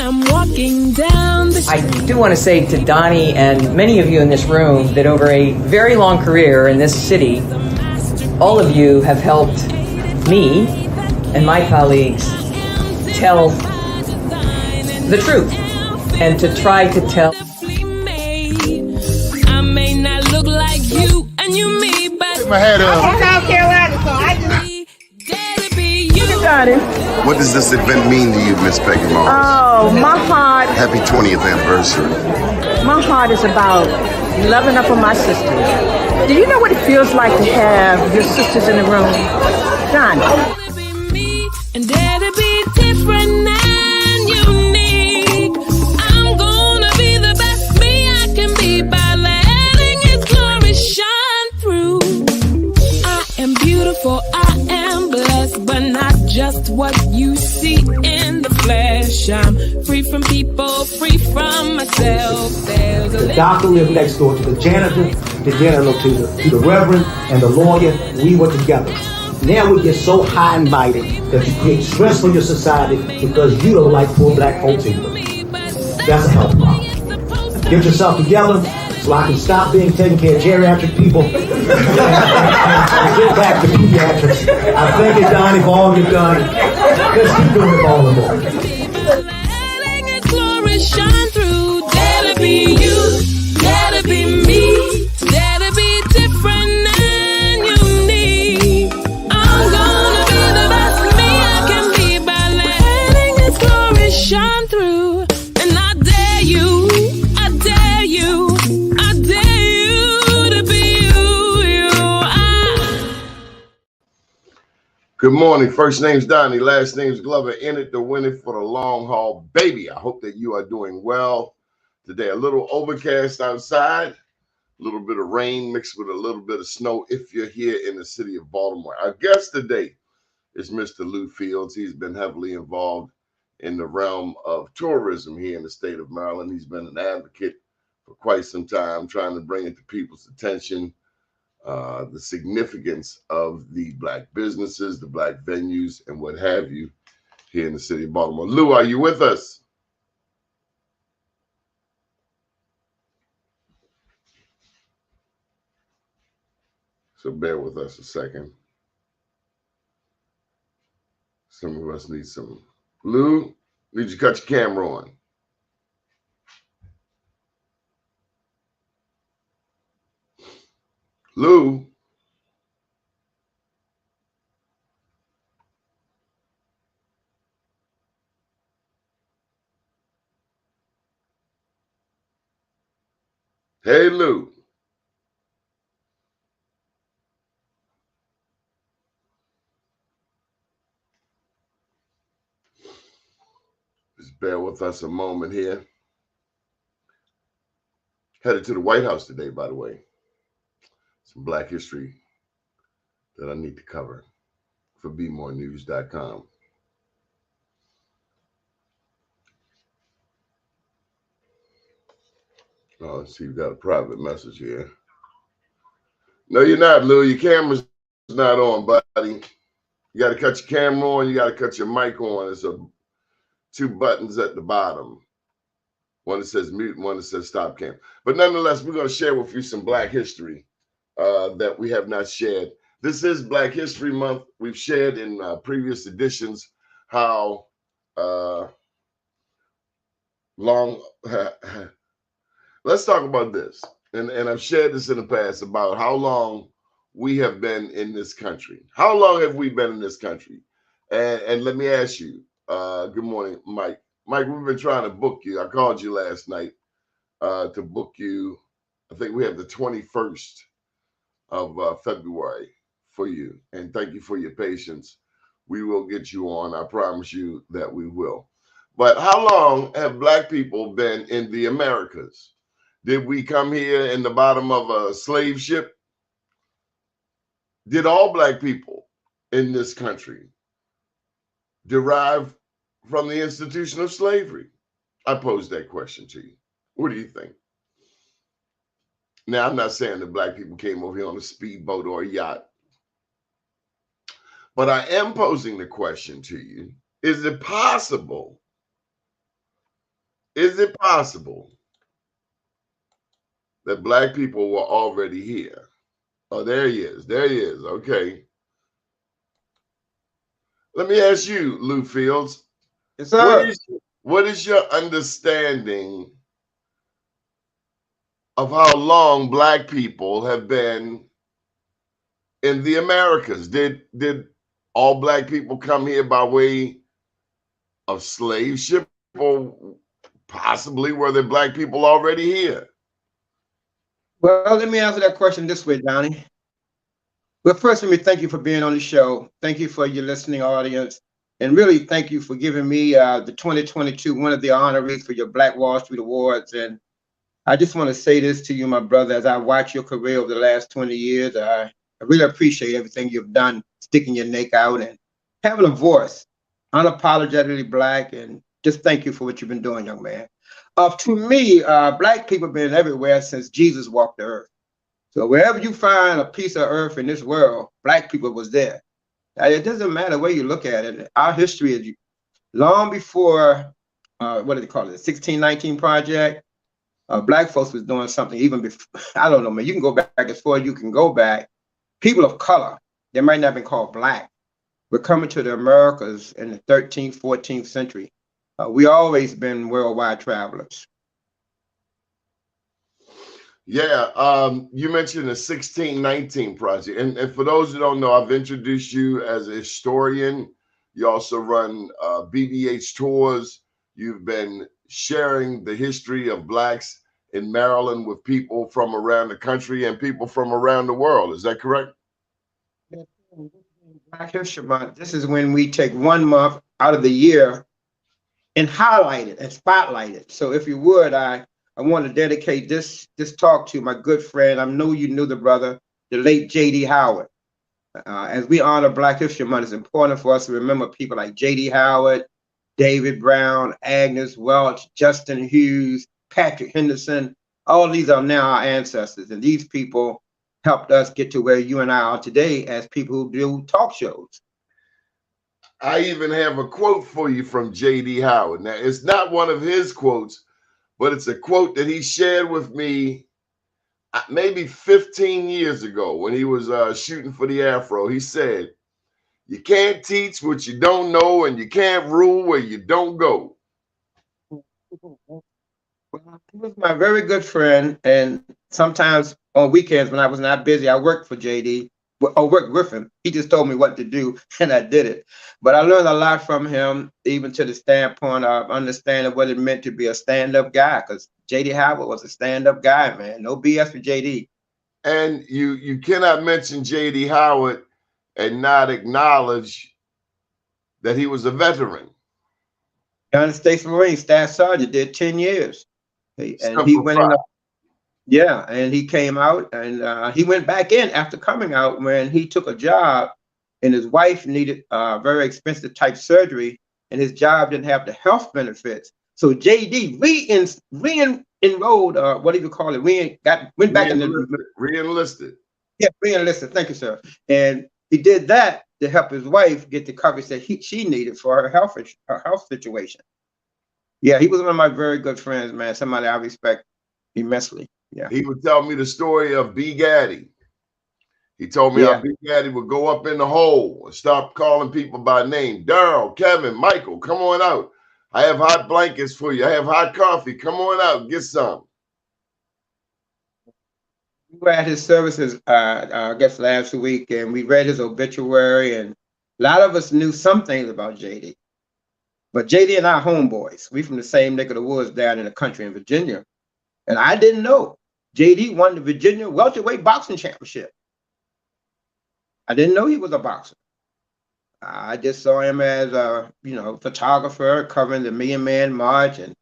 I'm walking down the street. I do want to say to Doni and many of you in this room that over a very long career in this city, all of you have helped me and my colleagues tell the truth and to try to tell. I may not look like you and you me, but my head up. I'm South Carolina, so I just Got it. What does this event mean to you, Miss Peggy Mars? Oh, my heart, Happy 20th anniversary. my heart is about loving up on my sisters. Do you know what it feels like to have your sisters in the room? John. be me and dare to be different and unique. I'm gonna be the best me I can be by letting His glory shine through. I am beautiful, I am blessed, but not just what you see in the flesh. I'm free from people, free from myself. There's a The doctor lived next door to the janitor to the reverend and the lawyer. We were together. Now we get so high and mighty that you create stress for your society because you don't like poor black folks either. That's a health problem. Get yourself together so I can stop being taking care of geriatric people and get back to pediatrics. I thank you, Doni, for all you've done. Let's keep doing it all the more. letting His glory shine through. Dare to be you, dare to be me, dare to be different and unique. I'm gonna be the best me I can be by letting His glory shine through. And I dare you, I dare you, I dare you to be you. Good morning. First name's Doni, last name's Glover. In it to win it for the long haul, baby. I hope that you are doing well today. A little overcast outside, a little bit of rain mixed with a little bit of snow if you're here in the city of Baltimore. Our guest today is Mr. Lou Fields. He's been heavily involved in the realm of tourism here in the state of Maryland. He's been an advocate for quite some time, trying to bring it to people's attention, the significance of the black businesses, the black venues, and what have you here in the city of Baltimore. Lou, are you with us? So bear with us a second. Some of us need some. Lou, need you cut your camera on. Lou. Hey, Lou. Just bear with us a moment here. Headed to the White House today, by the way. Some black history that I need to cover for bmorenews.com. Oh, let's see, you got a private message here. No, you're not, Lou. Your camera's not on, buddy. You got to cut your camera on. You got to cut your mic on. There's two buttons at the bottom. One that says mute and one that says stop cam. But nonetheless, we're going to share with you some black history that we have not shared. This is Black History Month. We've shared in previous editions how long... Let's talk about this. And I've shared this in the past about how long we have been in this country. How long have we been in this country? And let me ask you, good morning, Mike. Mike, we've been trying to book you. I called you last night to book you. I think we have the 21st of February for you. And thank you for your patience. We will get you on. I promise you that we will. But how long have black people been in the Americas? Did we come here in the bottom of a slave ship? Did all black people in this country derive from the institution of slavery? I pose that question to you. What do you think? Now, I'm not saying that black people came over here on a speedboat or a yacht, but I am posing the question to you. Is it possible Is it possible that black people were already here? Oh, there he is. There he is. Okay. Let me ask you, Lou Fields, Yes, what sir. is your understanding of how long black people have been in the Americas? Did all black people come here by way of slave ship, or possibly were there black people already here? Well, let me answer that question this way, Donnie. Well, first, let me thank you for being on the show. Thank you for your listening audience. And really, thank you for giving me the 2022 one of the honorees for your Black Wall Street Awards. And I just want to say this to you, my brother, as I watch your career over the last 20 years, I really appreciate everything you've done, sticking your neck out and having a voice, unapologetically black. And just thank you for what you've been doing, young man. To me, black people have been everywhere since Jesus walked the earth. So wherever you find a piece of earth in this world, black people was there. Now, it doesn't matter where you look at it. Our history is long before, what do they call it, the 1619 Project. Black folks was doing something even before, I don't know, man. You can go back as far as you can go back. People of color, they might not have been called black, were coming to the Americas in the 13th, 14th century. We always been worldwide travelers. Yeah, you mentioned the 1619 Project. And for those who don't know, I've introduced you as a historian. You also run BBH tours. You've been sharing the history of blacks in Maryland with people from around the country and people from around the world. Is that correct? Black History Month, this is when we take 1 month out of the year and highlight it and spotlight it. So if you would, I want to dedicate this talk to my good friend. I know you knew the brother, the late J.D. Howard. As we honor Black History Month, it's important for us to remember people like J.D. Howard, David Brown, Agnes Welch, Justin Hughes, Patrick Henderson. All these are now our ancestors, and these people helped us get to where you and I are today as people who do talk shows. I even have a quote for you from J.D. Howard. Now, it's not one of his quotes, but it's a quote that he shared with me maybe 15 years ago when he was shooting for the Afro. He said, "You can't teach what you don't know, and you can't rule where you don't go." Well, he was my very good friend, and sometimes on weekends when I was not busy, I worked for JD or worked with him. He just told me what to do, and I did it. But I learned a lot from him, even to the standpoint of understanding what it meant to be a stand-up guy, because JD Howard was a stand-up guy, man. No BS with JD. And you cannot mention J.D. Howard and not acknowledge that he was a veteran. United States Marine Staff Sergeant, did 10 years. And he Simple went in, fact. yeah, and he came out, and he went back in after coming out when he took a job, and his wife needed very expensive type surgery, and his job didn't have the health benefits. So JD re-enrolled, what do you call it? Went back in the Re-enlisted. Yeah, re-enlisted. Thank you, sir. And he did that to help his wife get the coverage that she needed for her health situation. Yeah, he was one of my very good friends, man. Somebody I respect immensely. Yeah. He would tell me the story of B. Gaddy. He told me how B. Gaddy would go up in the hole and stop calling people by name. Daryl, Kevin, Michael, come on out. I have hot blankets for you. I have hot coffee. Come on out, get some. We were at his services, I guess last week, and we read his obituary, and a lot of us knew some things about JD. But JD and I are homeboys. We from the same neck of the woods down in the country in Virginia. And I didn't know JD won the Virginia welterweight boxing championship. I didn't know he was a boxer. I just saw him as a, photographer covering the Million Man March and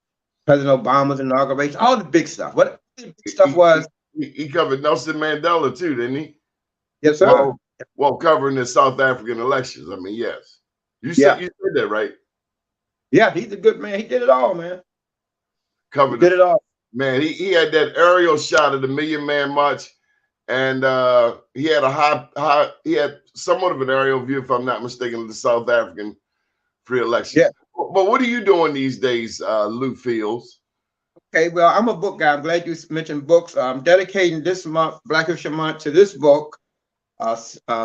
President Obama's inauguration, all the big stuff. What the big stuff was. He covered Nelson Mandela too, didn't he? Yes, sir. Well, covering the South African elections. I mean, yes. You said that, right? Yeah, he's a good man. He did it all, man. Did it all. Man, he had that aerial shot of the Million Man March, and he had he had somewhat of an aerial view, if I'm not mistaken, of the South African free elections. Yeah. But what are you doing these days, Lou Fields? Okay, well, I'm a book guy. I'm glad you mentioned books. I'm dedicating this month, Black History Month, to this book,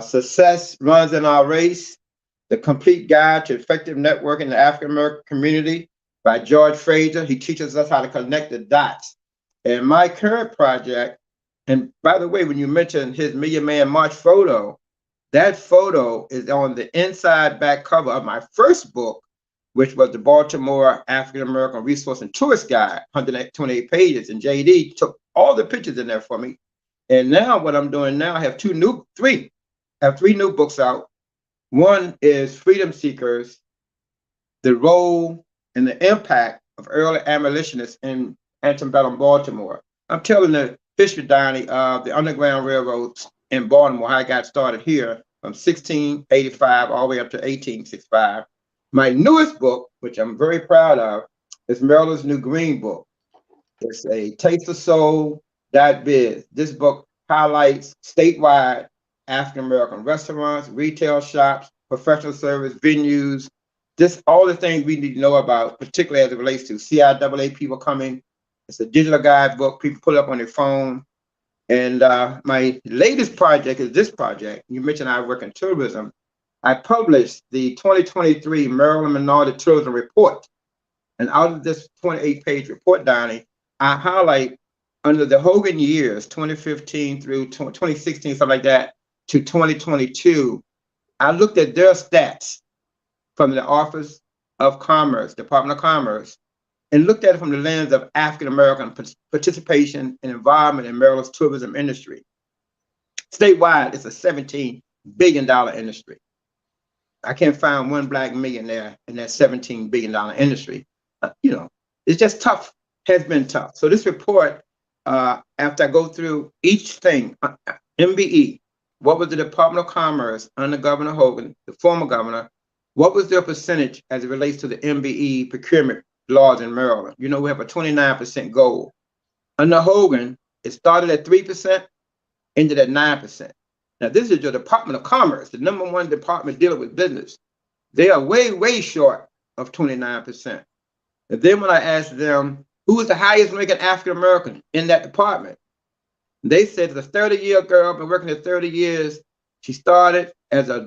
Success Runs in Our Race, The Complete Guide to Effective Networking in the African American Community by George Fraser. He teaches us how to connect the dots. And my current project, and by the way, when you mentioned his Million Man March photo, that photo is on the inside back cover of my first book, which was the Baltimore African American Resource and Tourist Guide, 128 pages. And JD took all the pictures in there for me. And now what I'm doing now, I have three new books out. One is Freedom Seekers, the role and the impact of early abolitionists in antebellum Baltimore. I'm telling the history, Donnie, of the Underground Railroads in Baltimore, how I got started here from 1685 all the way up to 1865. My newest book, which I'm very proud of, is Maryland's New Green Book. It's a Taste of Soul .biz. This book highlights statewide African-American restaurants, retail shops, professional service venues, just all the things we need to know about, particularly as it relates to CIAA people coming. It's a digital guide book people put up on their phone. And my latest project is this project. You mentioned I work in tourism. I published the 2023 Maryland Minority Tourism Report. And out of this 28-page report, Donnie, I highlight under the Hogan years, 2015 through 2016, something like that, to 2022, I looked at their stats from the Office of Commerce, Department of Commerce, and looked at it from the lens of African-American participation and involvement in Maryland's tourism industry. Statewide, it's a $17 billion industry. I can't find one Black millionaire in that $17 billion industry. It's just tough, has been tough. So this report, after I go through each thing, MBE, what was the Department of Commerce under Governor Hogan, the former governor, what was their percentage as it relates to the MBE procurement laws in Maryland? We have a 29% goal. Under Hogan, it started at 3%, ended at 9%. Now, this is your Department of Commerce, the #1 department dealing with business. They are way, way short of 29%. And then when I asked them, who was the highest ranking African American in that department? They said the 30-year girl, been working there 30 years. She started as a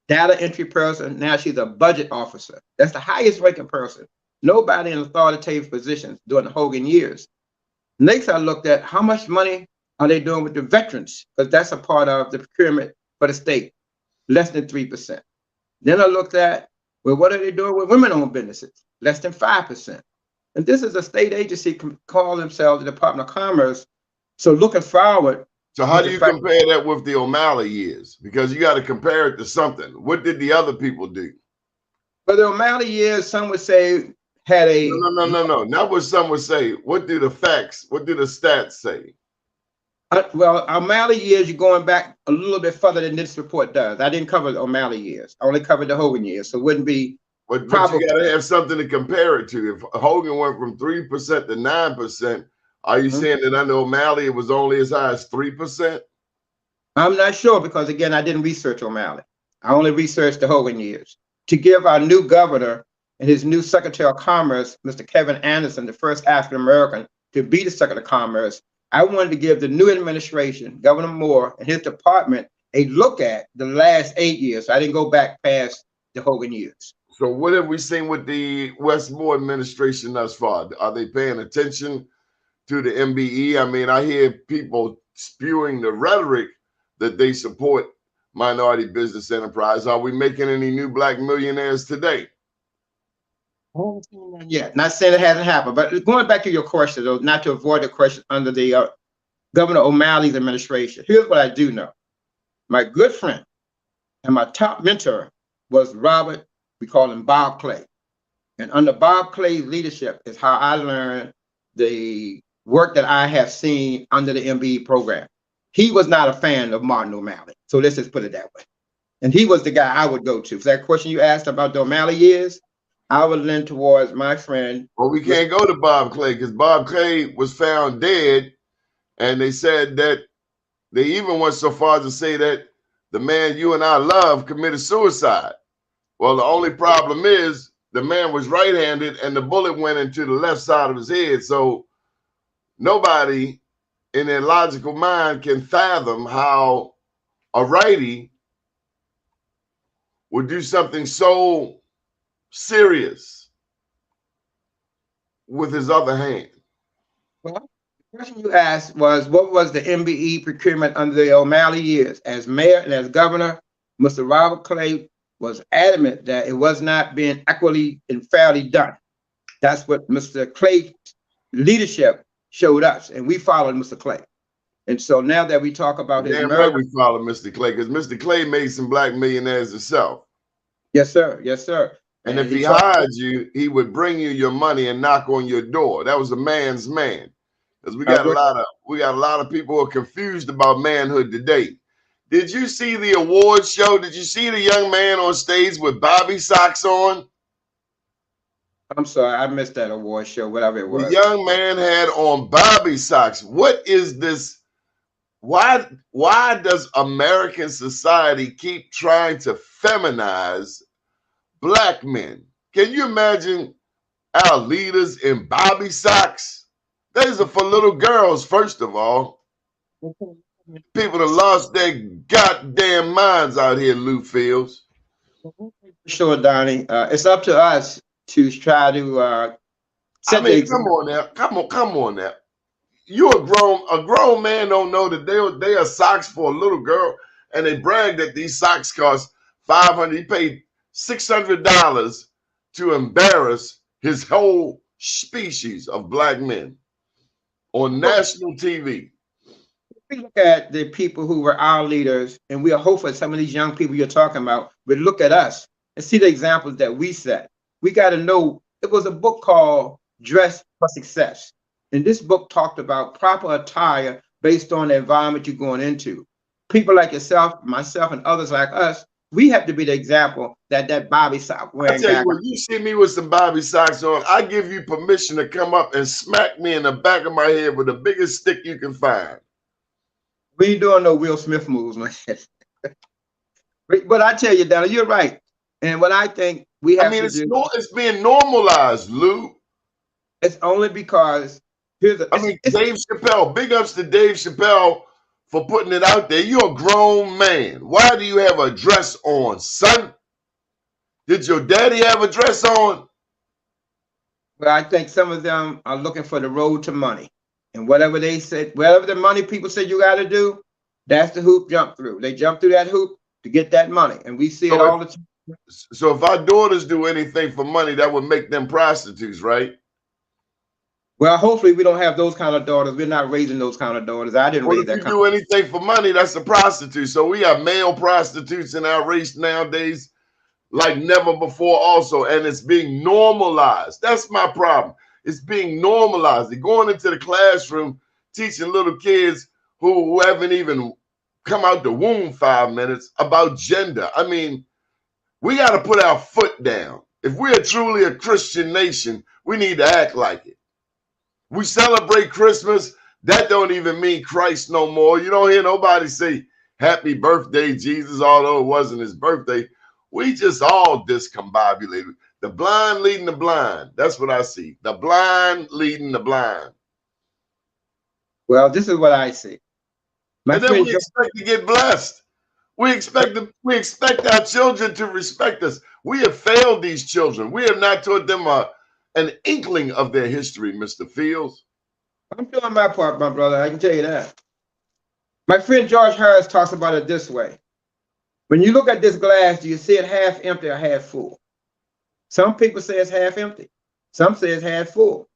data entry person. Now she's a budget officer. That's the highest ranking person. Nobody in authoritative positions during the Hogan years. Next, I looked at how much money are they doing with the veterans, because that's a part of the procurement for the state, less than 3%. Then I looked at, well, what are they doing with women-owned businesses? Less than 5%. And this is a state agency call themselves the Department of Commerce. So looking forward. So how do you compare that with the O'Malley years? Because you got to compare it to something. What did the other people do? Well, the O'Malley years, some would say had a no. Not what some would say. What do the facts? What do the stats say? Well, O'Malley years, you're going back a little bit further than this report does. I didn't cover the O'Malley years. I only covered the Hogan years, so it wouldn't be. But you got to have something to compare it to. If Hogan went from 3% to 9%, are you saying that under O'Malley it was only as high as 3%? I'm not sure, because again, I didn't research O'Malley. I only researched the Hogan years. To give our new governor and his new Secretary of Commerce, Mr. Kevin Anderson, the first African American to be the Secretary of Commerce, I wanted to give the new administration, Governor Moore and his department, a look at the last 8 years. So I didn't go back past the Hogan years. So what have we seen with the Westmore administration thus far? Are they paying attention to the MBE? I mean, I hear people spewing the rhetoric that they support minority business enterprise. Are we making any new Black millionaires today? Yeah, not saying it hasn't happened, but going back to your question, though, not to avoid the question under the Governor O'Malley's administration, here's what I do know. My good friend and my top mentor was Robert, we call him Bob Clay. And under Bob Clay's leadership is how I learned the work that I have seen under the MBE program. He was not a fan of Martin O'Malley. So let's just put it that way. And he was the guy I would go to. So that question you asked about the O'Malley years, I would lean towards my friend. Well, we can't go to Bob Clay because Bob Clay was found dead. And they said that they even went so far as to say that the man you and I love committed suicide. Well, the only problem is the man was right-handed and the bullet went into the left side of his head. So nobody in their logical mind can fathom how a righty would do something so serious with his other hand. Well, the question you asked was, what was the MBE procurement under the O'Malley years? As mayor and as governor, Mr. Robert Clay was adamant that it was not being equally and fairly done. That's what Mr. Clay's leadership showed us, and we followed Mr. Clay. And so now that we talk about his Damn right we follow Mr. Clay, because Mr. Clay made some black millionaires himself. Yes, sir. Yes, sir. And if he hired you, he would bring you your money and knock on your door. That was a man's man. Because we got a lot of people who are confused about manhood today. Did you see the award show? Did you see the young man on stage with Bobby socks on? I'm sorry, I missed that award show, whatever it was. The young man had on Bobby socks. What is this? Why does American society keep trying to feminize black men? Can you imagine our leaders in Bobby socks? These are for little girls, first of all. People that lost their goddamn minds out here, Lou Fields. Sure, Donnie. It's up to us to try to set the come on now. Come on now. You a grown man don't know that they are socks for a little girl, and they brag that these socks cost $500. He paid $600 to embarrass his whole species of black men on national TV. We look at the people who were our leaders, and we are hopeful some of these young people you're talking about would look at us and see the examples that we set. We got to know, it was a book called Dress for Success. And this book talked about proper attire based on the environment you're going into. People like yourself, myself, and others like us, we have to be the example that Bobby sock wearing. I tell you, when you see me with some Bobby socks on, I give you permission to come up and smack me in the back of my head with the biggest stick you can find. We ain't doing no Will Smith moves, man. But I tell you, Donna, you're right. And what I think we have to do, it's being normalized, Lou. It's only because Dave Chappelle, big ups to Dave Chappelle for putting it out there. You're a grown man. Why do you have a dress on, son? Did your daddy have a dress on? Well, I think some of them are looking for the road to money. And whatever they said, whatever the money people say you got to do, that's the hoop jump through. They jump through that hoop to get that money. And we see it all the time. So if our daughters do anything for money, that would make them prostitutes, right? Well, hopefully we don't have those kind of daughters. We're not raising those kind of daughters. I didn't raise that kind. If you do anything for money, that's a prostitute. So we have male prostitutes in our race nowadays like never before also. And it's being normalized. That's my problem. It's being normalized. They're going into the classroom, teaching little kids who haven't even come out the womb 5 minutes about gender. I mean, we got to put our foot down. If we are truly a Christian nation, we need to act like it. We celebrate Christmas. That don't even mean Christ no more. You don't hear nobody say, happy birthday, Jesus, although it wasn't his birthday. We just all discombobulated. The blind leading the blind. That's what I see. The blind leading the blind. Well, this is what I see. And then we expect to get blessed. We expect our children to respect us. We have failed these children. We have not taught them an inkling of their history, Mr. Fields. I'm doing my part, my brother. I can tell you that. My friend George Harris talks about it this way. When you look at this glass, do you see it half empty or half full? Some people say it's half empty. Some say it's half full.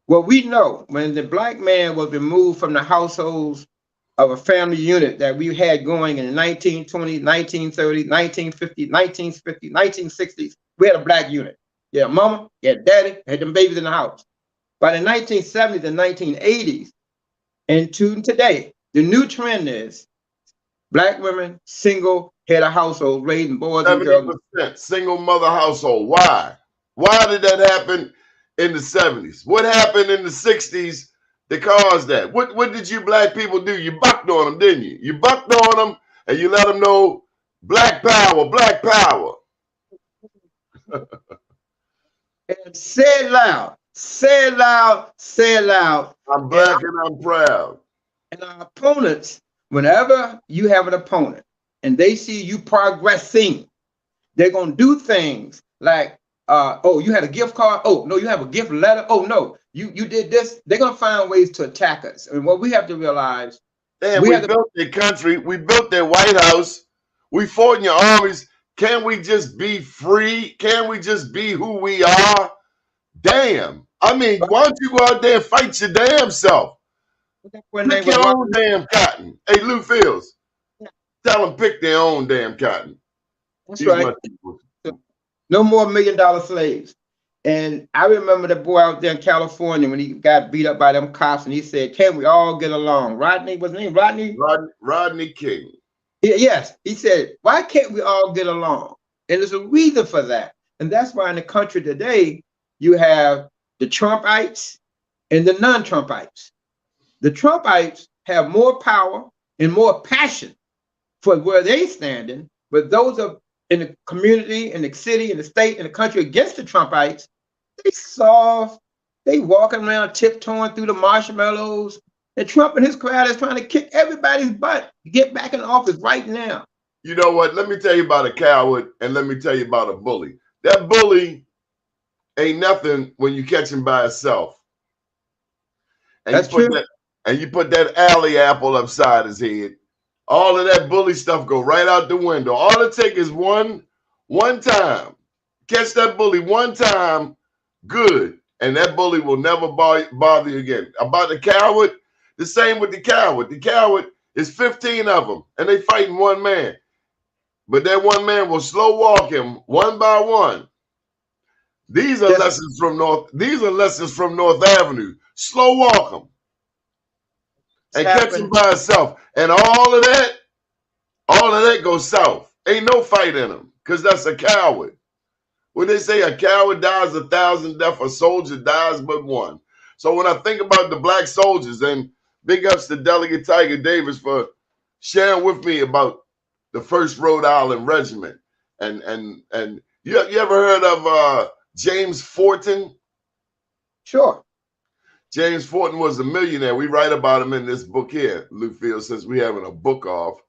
Well, we know when the black man was removed from the households of a family unit that we had going in the 1920s, 1930s, 1950s, 1950s, 1960s, we had a black unit. You had mama, you had daddy, had them babies in the house. By the 1970s and 1980s, and to today, the new trend is black women, single, head of household, raising boys and girls. 70% single mother household. Why? Why did that happen in the 70s? What happened in the 60s that caused that? What did you black people do? You bucked on them, didn't you? You bucked on them and you let them know black power, black power. Say it loud. Say it loud. Say it loud. I'm black and I'm proud. And our opponents, whenever you have an opponent and they see you progressing, they're going to do things like, oh, you had a gift card. Oh, no, you have a gift letter. Oh, no, you did this. They're going to find ways to attack us. And what we have to realize, we built their country. We built their White House. We fought in your armies. Can we just be free? Can we just be who we are? Damn. I mean, why don't you go out there and fight your damn self? Pick your own damn cotton. Hey, Lou Fields, tell them pick their own damn cotton. That's right. No more $1 million slaves. And I remember the boy out there in California when he got beat up by them cops, and he said, "Can we all get along?" Rodney, what's his name? Rodney King. Yes, he said, "Why can't we all get along?" And there's a reason for that. And that's why in the country today, you have the Trumpites and the non-Trumpites. The Trumpites have more power and more passion for where they standing, but those of in the community, in the city, in the state, in the country against the Trumpites, they soft, they walking around tiptoeing through the marshmallows. And Trump and his crowd is trying to kick everybody's butt to get back in office right now. You know what? Let me tell you about a coward, and let me tell you about a bully. That bully ain't nothing when you catch him by himself. And that's true. And you put that alley apple upside his head. All of that bully stuff go right out the window. All it takes is one time. Catch that bully one time, good. And that bully will never bother you again. About the coward, the same with the coward. The coward is 15 of them, and they fighting one man. But that one man will slow walk him one by one. These are lessons from North Avenue. Slow walk them. And catch him by himself. And all of that goes south. Ain't no fight in him, because that's a coward. When they say a coward dies 1,000 deaths, a soldier dies but one. So when I think about the black soldiers, and big ups to Delegate Tiger Davis for sharing with me about the 1st Rhode Island Regiment. And you ever heard of James Fortin? Sure. James Fortin was a millionaire. We write about him in this book here, Lou Fields, since we're having a book off.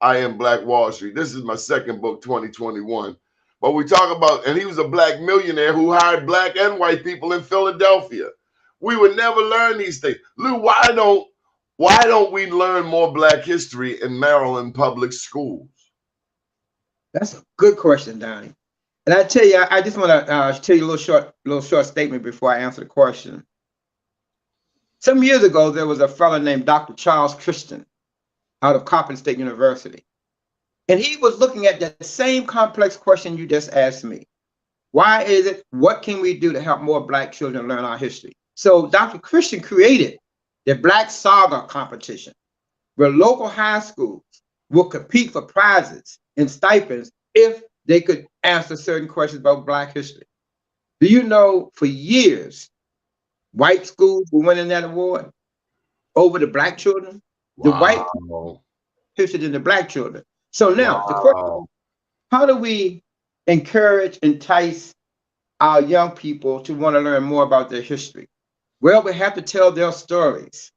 I Am Black Wall Street. This is my 2nd book, 2021. But we talk about, and he was a black millionaire who hired black and white people in Philadelphia. We would never learn these things. Lou, why don't we learn more black history in Maryland public schools? That's a good question, Donnie. And I tell you, I just want to tell you a little short statement before I answer the question. Some years ago, there was a fellow named Dr. Charles Christian out of Coppin State University. And he was looking at that same complex question you just asked me. Why is it? What can we do to help more black children learn our history? So Dr. Christian created the Black Saga competition, where local high schools will compete for prizes and stipends if they could answer certain questions about black history. Do you know, for years, white schools were winning that award over the black children? Wow. The white history than the black children. So now, the question, how do we encourage, entice our young people to want to learn more about their history? Well, we have to tell their stories.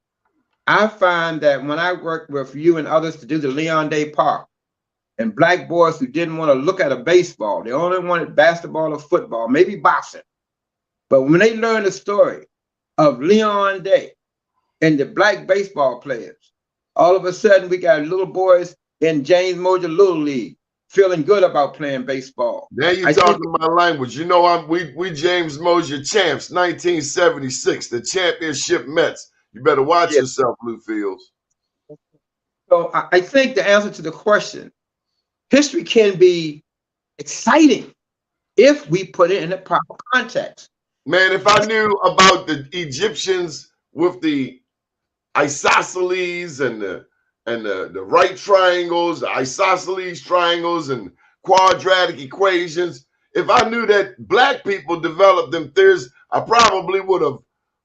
I find that when I work with you and others to do the Leon Day Park, and black boys who didn't want to look at a baseball, they only wanted basketball or football, maybe boxing. But when they learn the story of Leon Day and the black baseball players, all of a sudden we got little boys in James Mosier Little League feeling good about playing baseball. Now you're talking my language. You know, we James Mosier champs, 1976, the championship Mets. You better watch yourself, Lou Fields. So I think the answer to the question, history can be exciting if we put it in a proper context. Man, if I knew about the Egyptians with the isosceles and the right triangles, the isosceles triangles and quadratic equations, if I knew that black people developed them theories, I probably would have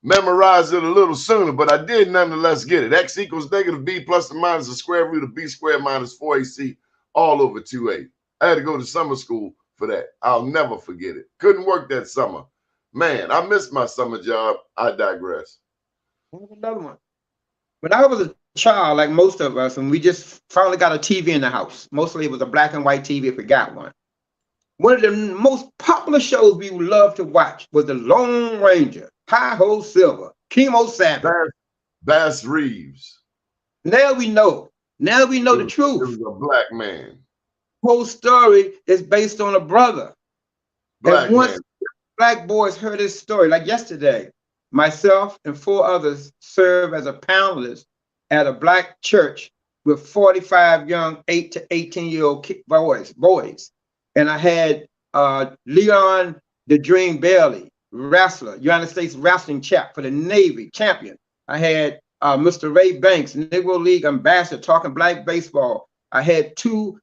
memorized it a little sooner, but I did nonetheless get it. X equals negative b plus or minus the square root of b squared minus 4ac all over 2a. I had to go to summer school for that. I'll never forget it. Couldn't work that summer. Man, I missed my summer job. I digress. Another one. When I was a child, like most of us, and we just finally got a TV in the house. Mostly it was a black and white TV if we got one. One of the most popular shows we loved to watch was The Lone Ranger, Hi-Ho Silver, Chemo Savage. Bass Reeves. Now we know. Now we know the truth. He was a black man. The whole story is based on a brother. Black man. Black boys heard this story, like yesterday, myself and 4 others served as a panelist at a black church with 45 young 8 to 18-year-old boys. And I had Leon the Dream Bailey, wrestler, United States wrestling champ for the Navy, champion. I had Mr. Ray Banks, Negro League ambassador, talking black baseball. I had 2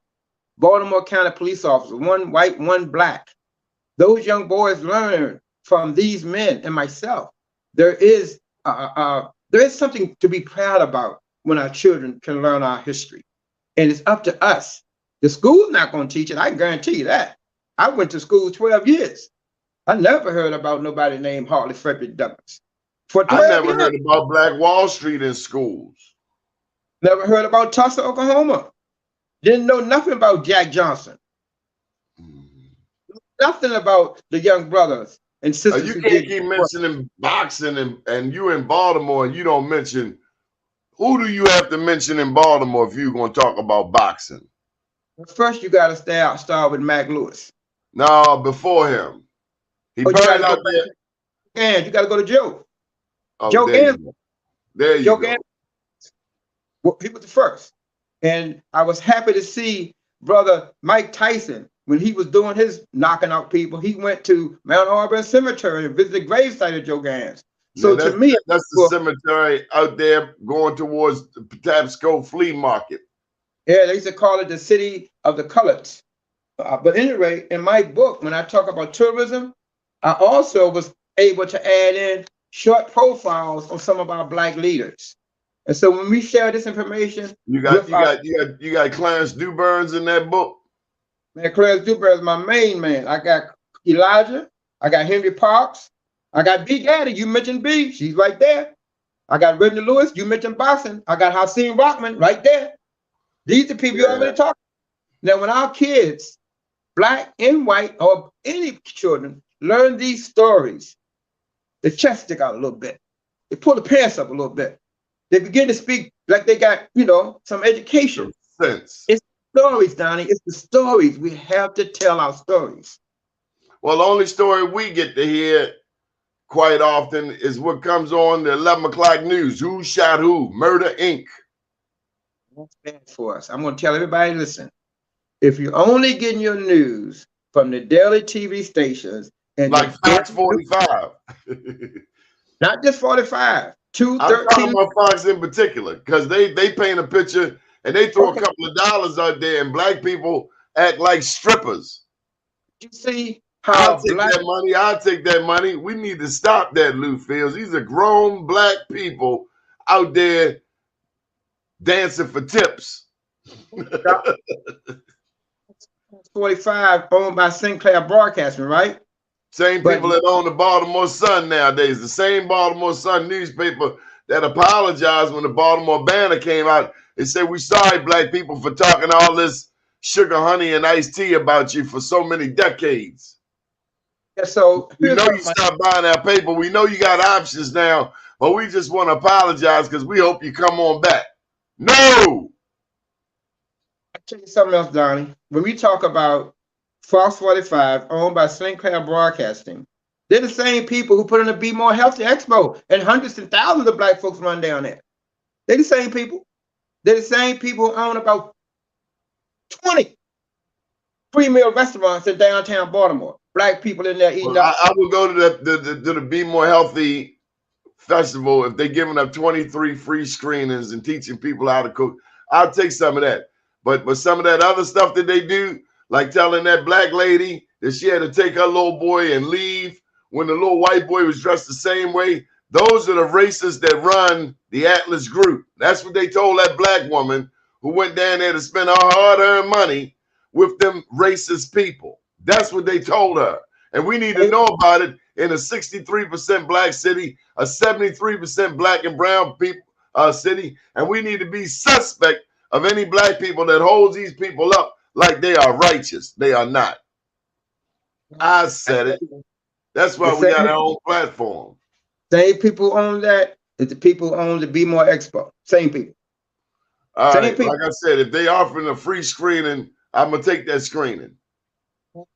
Baltimore County police officers, 1 white, 1 black. Those young boys learned from these men and myself. There is something to be proud about when our children can learn our history. And it's up to us. The school's not going to teach it. I can guarantee you that. I went to school 12 years. I never heard about nobody named Hartley Frederick Douglass. I never heard about Black Wall Street in schools. Never heard about Tulsa, Oklahoma. Didn't know nothing about Jack Johnson. Nothing about the young brothers and sisters. You can't keep mentioning boxing and you in Baltimore and you don't mention, who do you have to mention in Baltimore if you're going to talk about boxing? First, you got to start with Mac Lewis. No, before him. He burned out there. And you got to go to Joe. Oh, Joe Gans. There you go. Well, he was the first. And I was happy to see brother Mike Tyson, when he was doing his knocking out people, he went to Mount Auburn Cemetery and visited the gravesite of Joe Gans. So to me, that's the cemetery out there going towards the Patapsco Flea Market. Yeah, they used to call it the city of the coloreds. But anyway, in my book, when I talk about tourism, I also was able to add in short profiles of some of our black leaders. And so when we share this information, you got Clarence Dewburns in that book. Man, Clarence Dewburn is my main man. I got Elijah. I got Henry Parks. I got B. Gaddy. You mentioned B. She's right there. I got Whitney Lewis. You mentioned Boston. I got Hakeem Rockman right there. These are people you already talked. Now, when our kids, black and white, or any children, learn these stories, the chest stick out a little bit. They pull the pants up a little bit. They begin to speak like they got, some education. Sense. It's stories, Donnie. It's the stories. We have to tell our stories. Well, the only story we get to hear quite often is what comes on the 11 o'clock news. Who shot who? Murder, Inc. That's bad for us. I'm going to tell everybody, listen, if you're only getting your news from the daily TV stations, and like Fox 45. Not just 45. I'm talking about Fox in particular, because they paint a picture and they throw a couple of dollars out there and black people act like strippers. You see how I'll take that money. We need to stop that, Lou Fields. These are grown black people out there dancing for tips. 45 owned by Sinclair Broadcasting, right? Same people that own the Baltimore Sun nowadays. The same Baltimore Sun newspaper that apologized when the Baltimore Banner came out. They said, "We sorry, black people, for talking all this sugar, honey, and iced tea about you for so many decades." Yeah, so we know you stopped buying our paper. We know you got options now, but we just want to apologize because we hope you come on back. No! I'll tell you something else, Donnie. When we talk about Fox 45, owned by Sinclair Broadcasting, they're the same people who put in the Be More Healthy Expo, and hundreds and thousands of black folks run down there. They're the same people. They're the same people who own about 20 free meal restaurants in downtown Baltimore. Black people in there eating. I would go to the Be More Healthy Festival if they're giving up 23 free screenings and teaching people how to cook. I'll take some of that. But some of that other stuff that they do, like telling that black lady that she had to take her little boy and leave when the little white boy was dressed the same way, those are the racists that run the Atlas Group. That's what they told that black woman who went down there to spend her hard-earned money with them racist people. That's what they told her. And we need to know about it in a 63% black city, a 73% black and brown people city, and we need to be suspect of any black people that holds these people up like they are righteous. They are not. I said it. That's why we got our own platform. Same people own that as the people own the Be More Expo. Same people. All Same right, people. like I said, if they offering a free screening, I'm gonna take that screening.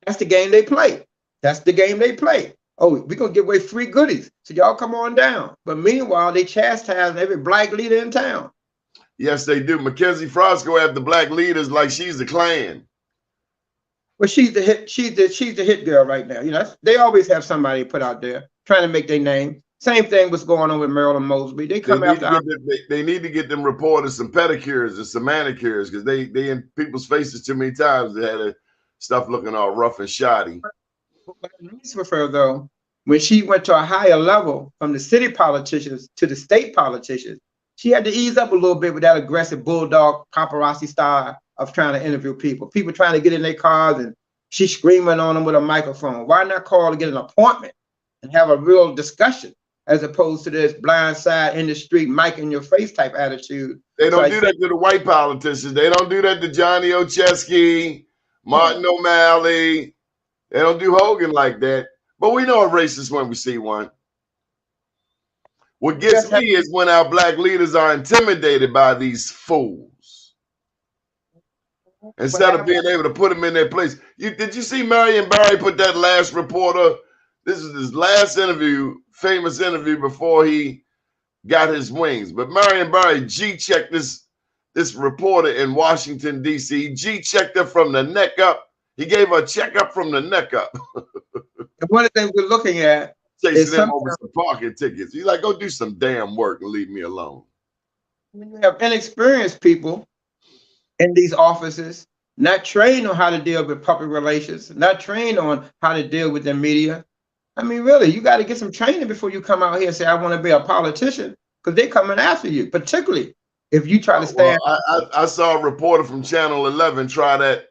That's the game they play. That's the game they play. Oh, we're gonna give away free goodies. So y'all come on down. But meanwhile, they chastise every black leader in town. Yes, they do. Mackenzie Frost go after black leaders like she's the Klan. Well, she's the hit girl right now. You know, they always have somebody put out there trying to make their name. Same thing was going on with Marilyn Mosley. They come after. They need to get them reporters some pedicures and some manicures because they in people's faces too many times. They had stuff looking all rough and shoddy. What I prefer though, when she went to a higher level from the city politicians to the state politicians, she had to ease up a little bit with that aggressive bulldog paparazzi style of trying to interview people. People trying to get in their cars and she's screaming on them with a microphone. Why not call to get an appointment and have a real discussion as opposed to this blind side in the street, mic in your face type attitude? They don't do that to the white politicians. They don't do that to Johnny Ocheski, Martin O'Malley. They don't do Hogan like that. But we know a racist when we see one. What gets me is when our black leaders are intimidated by these fools. Instead of being able to put them in their place. Did you see Marion Barry put that last reporter? This is his last interview, famous interview before he got his wings. But Marion Barry G-checked this reporter in Washington, D.C. G-checked her from the neck up. He gave her a checkup from the neck up. And one of the things we're looking at chasing them over some parking tickets. He's like, go do some damn work and leave me alone. When you have inexperienced people in these offices, not trained on how to deal with public relations, not trained on how to deal with the media. I mean, really, you got to get some training before you come out here and say, I want to be a politician, because they're coming after you, particularly if you try to stand. Well, I saw a reporter from Channel 11 try that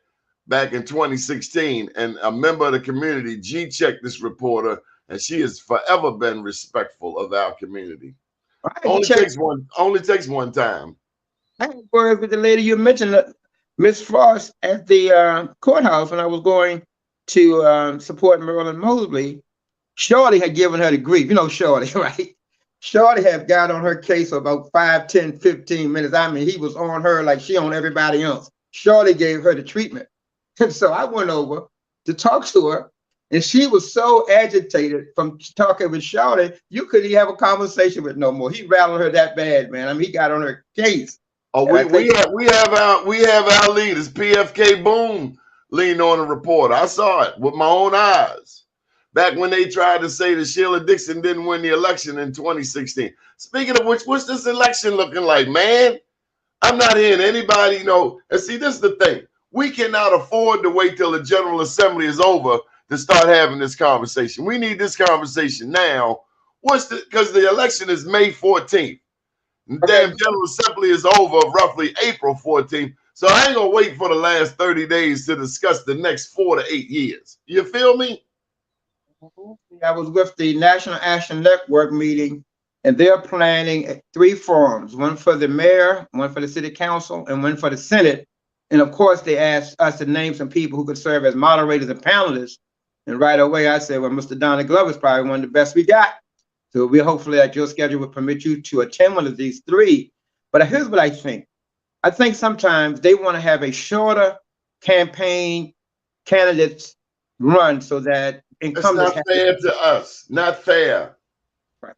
back in 2016, and a member of the community G-checked this reporter, and she has forever been respectful of our community. Only takes one time. I had words with the lady you mentioned, Miss Frost, at the courthouse when I was going to support Marilyn Mosley. Shorty had given her the grief. You know Shorty, right? Shorty had got on her case for about 5, 10, 15 minutes. I mean, he was on her like she on everybody else. Shorty gave her the treatment. And so I went over to talk to her, and she was so agitated from talking with Shorty, you couldn't even have a conversation with no more. He rattled her that bad, man. I mean, he got on her case. Oh, we have our leaders. PFK Boom leaned on a reporter. I saw it with my own eyes. Back when they tried to say that Sheila Dixon didn't win the election in 2016. Speaking of which, what's this election looking like, man? I'm not hearing anybody, And see, this is the thing. We cannot afford to wait till the General Assembly is over to start having this conversation. We need this conversation now. Because the election is May 14th. The damn General Assembly is over roughly April 14th. So I ain't gonna wait for the last 30 days to discuss the next 4 to 8 years. You feel me? I was with the National Action Network meeting, and they're planning 3 forums, one for the mayor, one for the city council, and one for the Senate. And of course, they asked us to name some people who could serve as moderators and panelists. And right away, I said, well, Mr. Donnie Glover is probably one of the best we got. So we hopefully that your schedule will permit you to attend one of these 3. But here's what I think. I think sometimes they want to have a shorter campaign candidates run so that incumbents. It's not fair to us. Not fair. Right.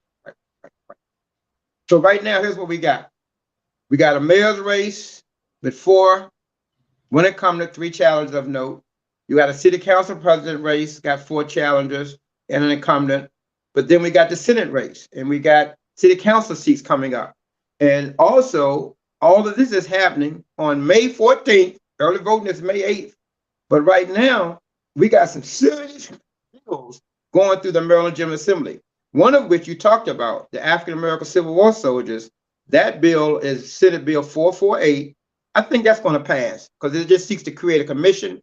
So right now, here's what we got. We got a mayor's race with 4. When it comes to 3 challengers of note, you got a city council president race, got 4 challengers and an incumbent. But then we got the Senate race, and we got city council seats coming up. And also, all of this is happening on May 14th. Early voting is May 8th. But right now, we got some serious bills going through the Maryland General Assembly. One of which you talked about, the African American Civil War soldiers. That bill is Senate Bill 448. I think that's going to pass because it just seeks to create a commission.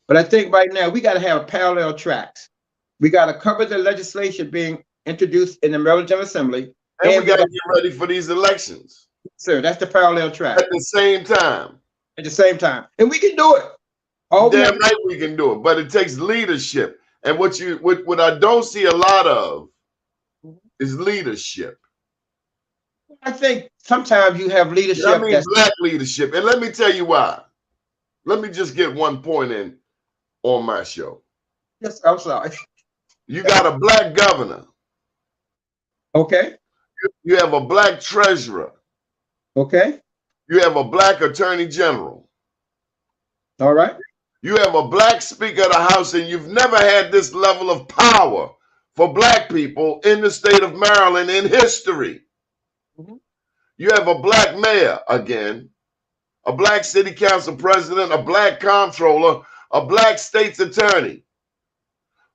But I think right now we got to have parallel tracks. We got to cover the legislation being introduced in the Maryland General Assembly. And we got to get ready for these elections. Sir, that's the parallel track. At the same time. At the same time. And we can do it. Damn right we can do it. But it takes leadership. And what I don't see a lot of is leadership. I think sometimes you have leadership. I mean black leadership. And let me tell you why. Let me just get one point in on my show. Yes, I'm sorry. You got a black governor. Okay. You have a black treasurer. Okay. You have a black attorney general. All right. You have a black speaker of the House, and you've never had this level of power for black people in the state of Maryland in history. Mm-hmm. You have a black mayor again, a black city council president, a black comptroller, a black state's attorney.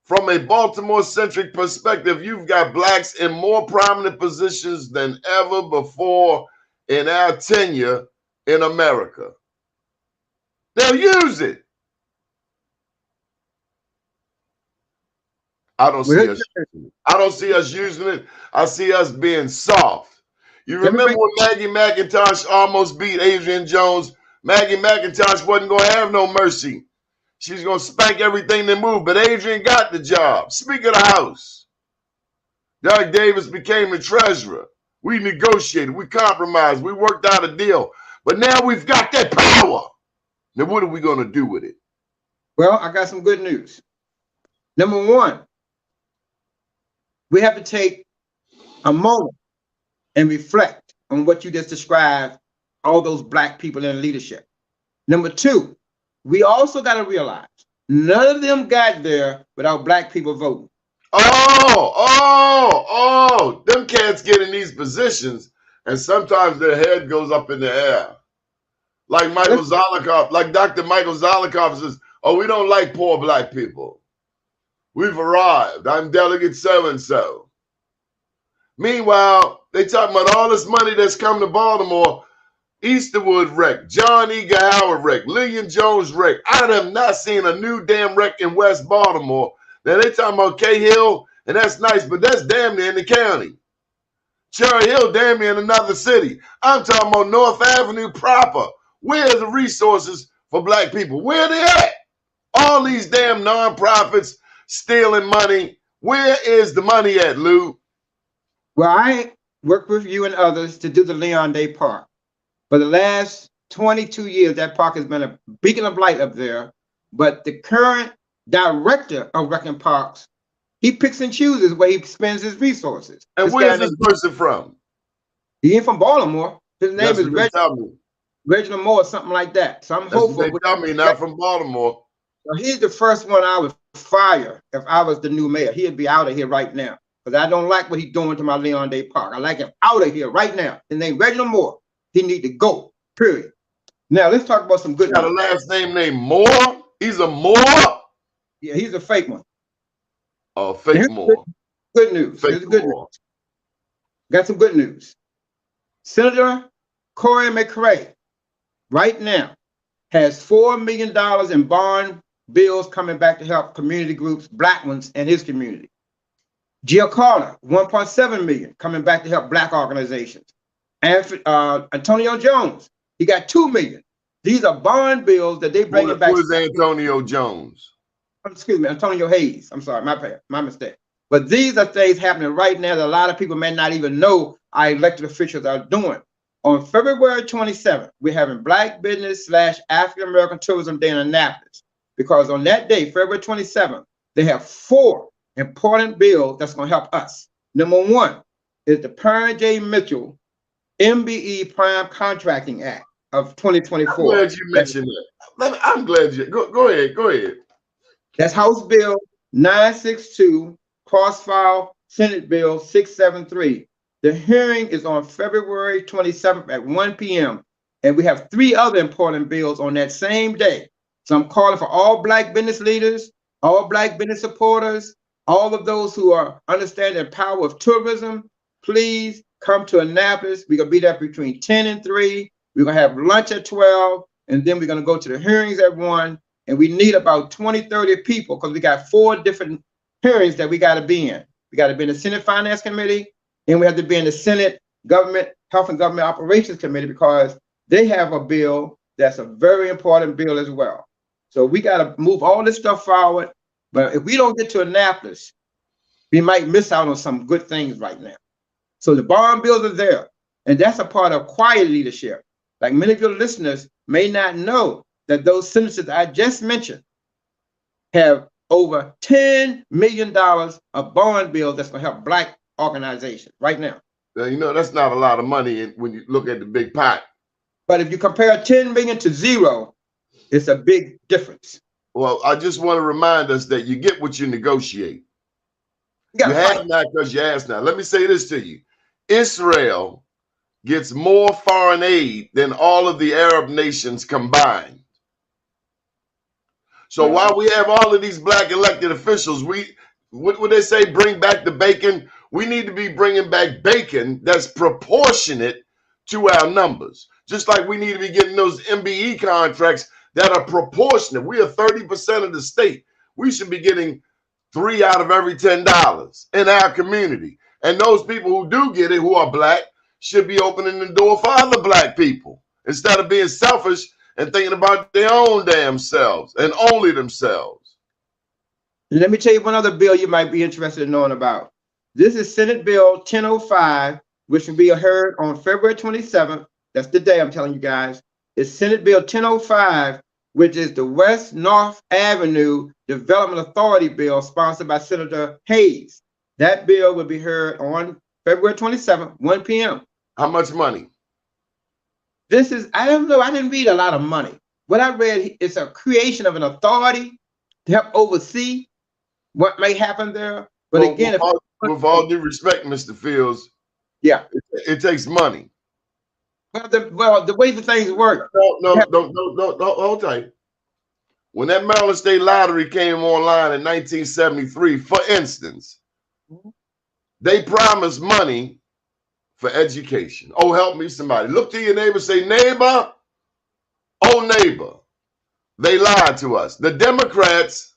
From a Baltimore-centric perspective, you've got blacks in more prominent positions than ever before in our tenure in America. They'll use it. I don't see us using it. I see us being soft. You remember when Maggie McIntosh almost beat Adrian Jones? Maggie McIntosh wasn't going to have no mercy. She's going to spank everything that moved. But Adrian got the job. Speaker of the House. Doug Davis became the treasurer. We negotiated. We compromised. We worked out a deal. But now we've got that power. Now what are we going to do with it? Well, I got some good news. Number one, we have to take a moment and reflect on what you just described, all those black people in leadership. Number two, we also got to realize none of them got there without black people voting. Them cats get in these positions and sometimes their head goes up in the air. Like Michael Zolikoff, like Dr. Michael Zolikoff says, oh, we don't like poor black people. We've arrived. I'm delegate so-and-so. Meanwhile, they talking about all this money that's come to Baltimore. Easterwood wreck, John E. Howard wreck, Lillian Jones wreck. I have not seen a new damn wreck in West Baltimore. Now they talking about Cahill, and that's nice, but that's damn near in the county. Cherry Hill damn near in another city. I'm talking about North Avenue proper. Where are the resources for black people? Where are they at? All these damn nonprofits stealing money. Where is the money at, Lou? Well, I worked with you and others to do the Leon Day Park. For the last 22 years, that park has been a beacon of light up there. But the current director of Wrecking Parks, he picks and chooses where he spends his resources. And where is this person from? He ain't from Baltimore. His name is Reginald Moore, something like that. So I'm hopeful. They tell me not from Baltimore. So he's the first one I would fire if I was the new mayor. He'd be out of here right now. Because I don't like what he's doing to my Leon Day Park. I like him out of here right now. His name Reginald Moore. He need to go, period. Now, let's talk about some good news. Got a last name named Moore? He's a Moore? Yeah, he's a fake one. Oh, fake Moore. Good news. Fake good Moore. news. Got some good news. Senator Corey McCray right now has $4 million in bond bills coming back to help community groups, black ones, in his community. Jill Carter, $1.7 million coming back to help black organizations. And Antonio Jones, he got $2 million. These are bond bills that they bring back. Who is Antonio Jones? Excuse me, Antonio Hayes. I'm sorry, my mistake. But these are things happening right now that a lot of people may not even know our elected officials are doing. On February 27th, we're having Black Business / African American Tourism Day in Annapolis. Because on that day, February 27th, they have 4 important bills that's going to help us. Number 1 is the Parent J. Mitchell MBE Prime Contracting Act of 2024. I'm glad you mentioned that. I'm glad you go ahead. That's House Bill 962, cross-file Senate Bill 673. The hearing is on February 27th at 1 p.m. And we have 3 other important bills on that same day. So I'm calling for all black business leaders, all black business supporters, all of those who are understanding the power of tourism. Please come to Annapolis. We're going to be there between 10 and 3. We're going to have lunch at 12. And then we're going to go to the hearings at 1. And we need about 20, 30 people because we got 4 different hearings that we got to be in. We got to be in the Senate Finance Committee, and we have to be in the Senate Government Health and Government Operations Committee, because they have a bill that's a very important bill as well. So we got to move all this stuff forward. But if we don't get to Annapolis, we might miss out on some good things right now. So the bond bills are there, and that's a part of quiet leadership. Like many of your listeners may not know that those senators I just mentioned have over $10 million of bond bills that's going to help Black organizations right now. Now, you know, that's not a lot of money when you look at the big pot. But if you compare 10 million to zero, it's a big difference. Well, I just want to remind us that you get what you negotiate. You have not because you ask not. Let me say this to you. Israel gets more foreign aid than all of the Arab nations combined. So while we have all of these Black elected officials, what would they say, bring back the bacon? We need to be bringing back bacon that's proportionate to our numbers. Just like we need to be getting those MBE contracts that are proportionate. We are 30% of the state. We should be getting 3 out of every $10 in our community. And those people who do get it, who are Black, should be opening the door for other Black people instead of being selfish and thinking about their own damn selves and only themselves. Let me tell you one other bill you might be interested in knowing about. This is Senate Bill 1005, which will be heard on February 27th. That's the day I'm telling you guys. It's Senate Bill 1005, which is the West North Avenue Development Authority bill sponsored by Senator Hayes. That bill will be heard on February 27th, 1 p.m. How much money? This is, I don't know, I didn't read a lot of money. What I read is a creation of an authority to help oversee what may happen there. But well, again, with all due respect, Mr. Fields, yeah, it takes money. Well, the way the things work. No, hold tight. When that Maryland State Lottery came online in 1973, for instance, they promised money for education. Oh, help me, somebody. Look to your neighbor, say, neighbor, oh, neighbor. They lied to us. The Democrats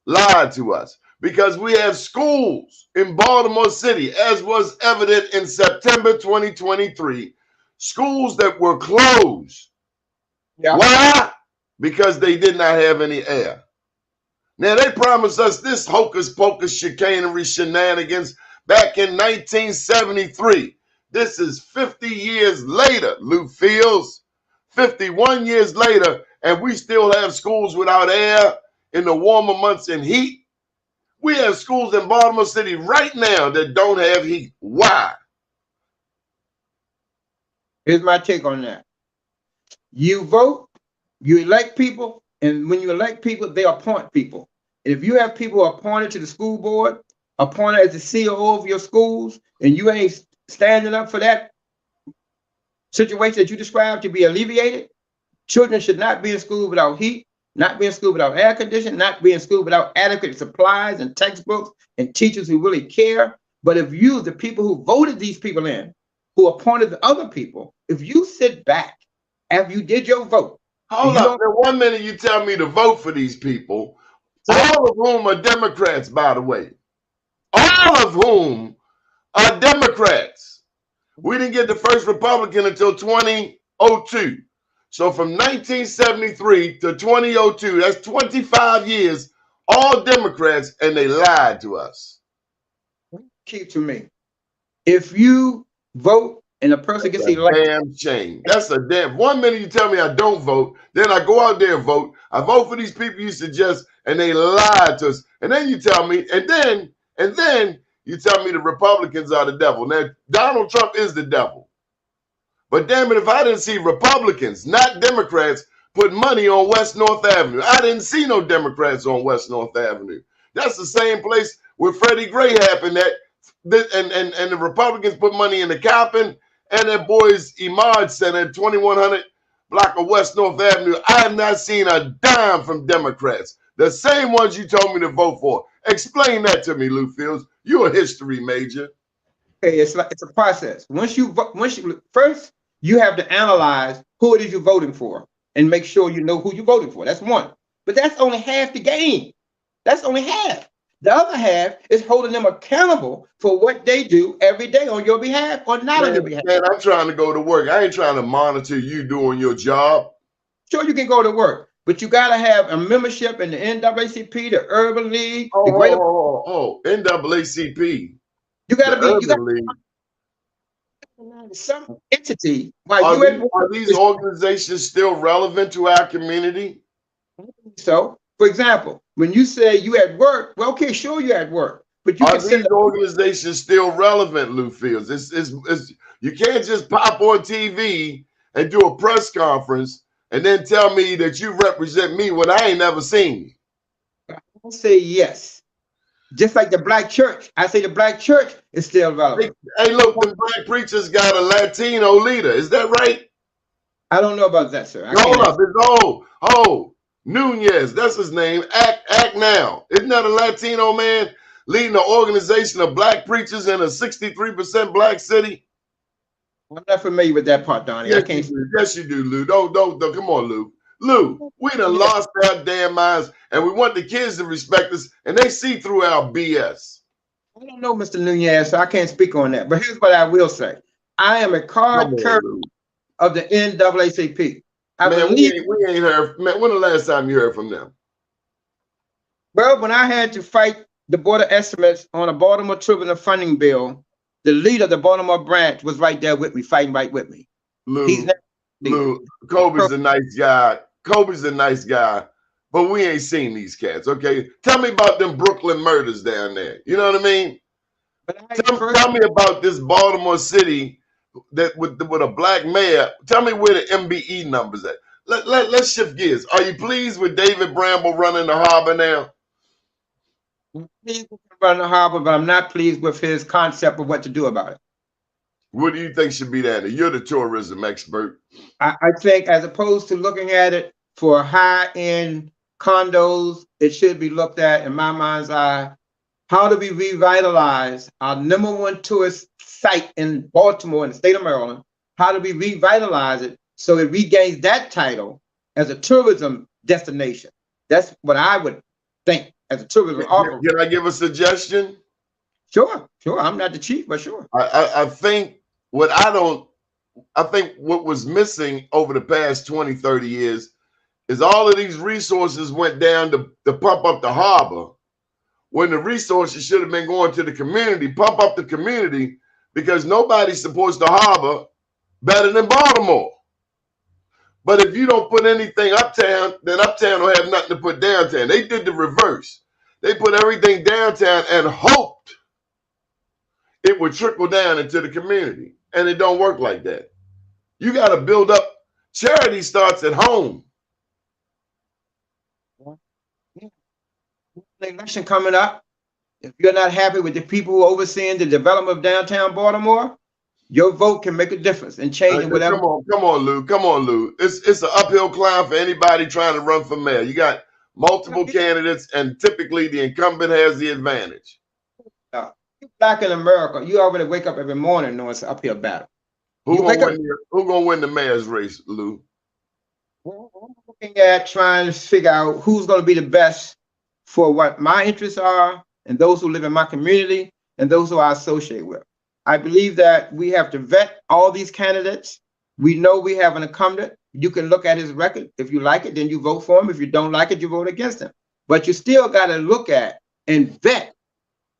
lied to us because we have schools in Baltimore City, as was evident in September 2023, schools that were closed. Yeah. Why? Because they did not have any air. Now, they promised us this hocus pocus chicanery shenanigans back in 1973. This is 50 years later, Lou Fields, 51 years later, and we still have schools without air in the warmer months and heat. We have schools in Baltimore City right now that don't have heat. Why? Here's my take on that. You vote, you elect people, and when you elect people, they appoint people. And if you have people appointed to the school board, appointed as the CEO of your schools, and you ain't standing up for that situation that you described to be alleviated, children should not be in school without heat, not be in school without air conditioning, not be in school without adequate supplies and textbooks and teachers who really care. But if you, the people who voted these people in, who appointed the other people, if you sit back after you did your vote. Hold up. Now, 1 minute you tell me to vote for these people, all of whom are Democrats, by the way. All of whom are Democrats. We didn't get the first Republican until 2002. So from 1973 to 2002, that's 25 years, all Democrats, and they lied to us. Keep to me. If you vote and a person gets elected. Damn shame. That's a damn. 1 minute you tell me I don't vote, then I go out there and vote. I vote for these people you suggest, and they lied to us. And then you tell me, and then you tell me the Republicans are the devil. Now, Donald Trump is the devil. But damn it, if I didn't see Republicans, not Democrats, put money on West North Avenue. I didn't see no Democrats on West North Avenue. That's the same place where Freddie Gray happened at, and the Republicans put money in the Coppin and their boys Imad Center at 2100 block of West North Avenue. I have not seen a dime from Democrats. The same ones you told me to vote for. Explain that to me, Lou Fields. You're a history major. Okay, it's a process. First, you have to analyze who it is you're voting for and make sure you know who you're voting for. That's one. But that's only half the game. That's only half. The other half is holding them accountable for what they do every day on your behalf or not on your behalf. Man, I'm trying to go to work. I ain't trying to monitor you doing your job. Sure, you can go to work, but you got to have a membership in the NAACP, the Urban League, Oh, the Greater. NAACP. You got to be. You got Urban League. some entity. While you Are these organizations still relevant to our community? So, for example, when you say you at work, well, okay, sure, you're at work, but you Are can send these organizations still relevant, Lou Fields? You can't just pop on TV and do a press conference and then tell me that you represent me when I ain't never seen you. I say yes. Just like the black church, I say the black church is still relevant. Hey, look, the black preachers got a Latino leader. Is that right? I don't know about that, sir. Hold up. It's Nunez. That's his name. Act now. Isn't that a Latino man leading an organization of black preachers in a 63% black city? I'm not familiar with that part, Donnie. Yes, you do, Lou. Don't. Come on, Lou. Lou, we done lost our damn minds, and we want the kids to respect us, and they see through our BS. I don't know, Mr. Nunez, so I can't speak on that. But here's what I will say. I am a card carrier of the NAACP. We ain't heard. Man, when the last time you heard from them? Well, when I had to fight the Board of Estimates on a Baltimore Tourism funding bill, the leader of the Baltimore branch was right there with me, fighting right with me. Lou, Kobe's a nice guy. Kobe's a nice guy, but we ain't seen these cats, okay? Tell me about them Brooklyn murders down there. You know what I mean? Tell me about this Baltimore city that with a black mayor. Tell me where the MBE numbers at. Let's shift gears. Are you pleased with David Bramble running the harbor now? I'm pleased with him running the harbor, but I'm not pleased with his concept of what to do about it. What do you think should be done? You're the tourism expert. I think as opposed to looking at it for high-end condos, it should be looked at, in my mind's eye, how do we revitalize our #1 tourist site in Baltimore, in the state of Maryland? How do we revitalize it so it regains that title as a tourism destination? That's what I would think as a tourism offer. Can I give a suggestion? Sure. I'm not the chief, but sure. I think what was missing over the past 20, 30 years is all of these resources went down to pump up the harbor when the resources should have been going to the community, pump up the community, because nobody supports the harbor better than Baltimore. But if you don't put anything uptown, then uptown will have nothing to put downtown. They did the reverse. They put everything downtown and hoped it would trickle down into the community. And it don't work like that. You got to build up. Charity starts at home. The election coming up. If you're not happy with the people who are overseeing the development of downtown Baltimore, your vote can make a difference in changing whatever. Come on, Lou. It's an uphill climb for anybody trying to run for mayor. You got multiple candidates, and typically the incumbent has the advantage. Black in America, you already wake up every morning knowing it's an uphill battle. Who gonna win the mayor's race, Lou? Well, I'm looking at trying to figure out who's going to be the best for what my interests are and those who live in my community and those who I associate with. I believe that we have to vet all these candidates. We know we have an incumbent. You can look at his record. If you like it, then you vote for him. If you don't like it, you vote against him. But you still got to look at and vet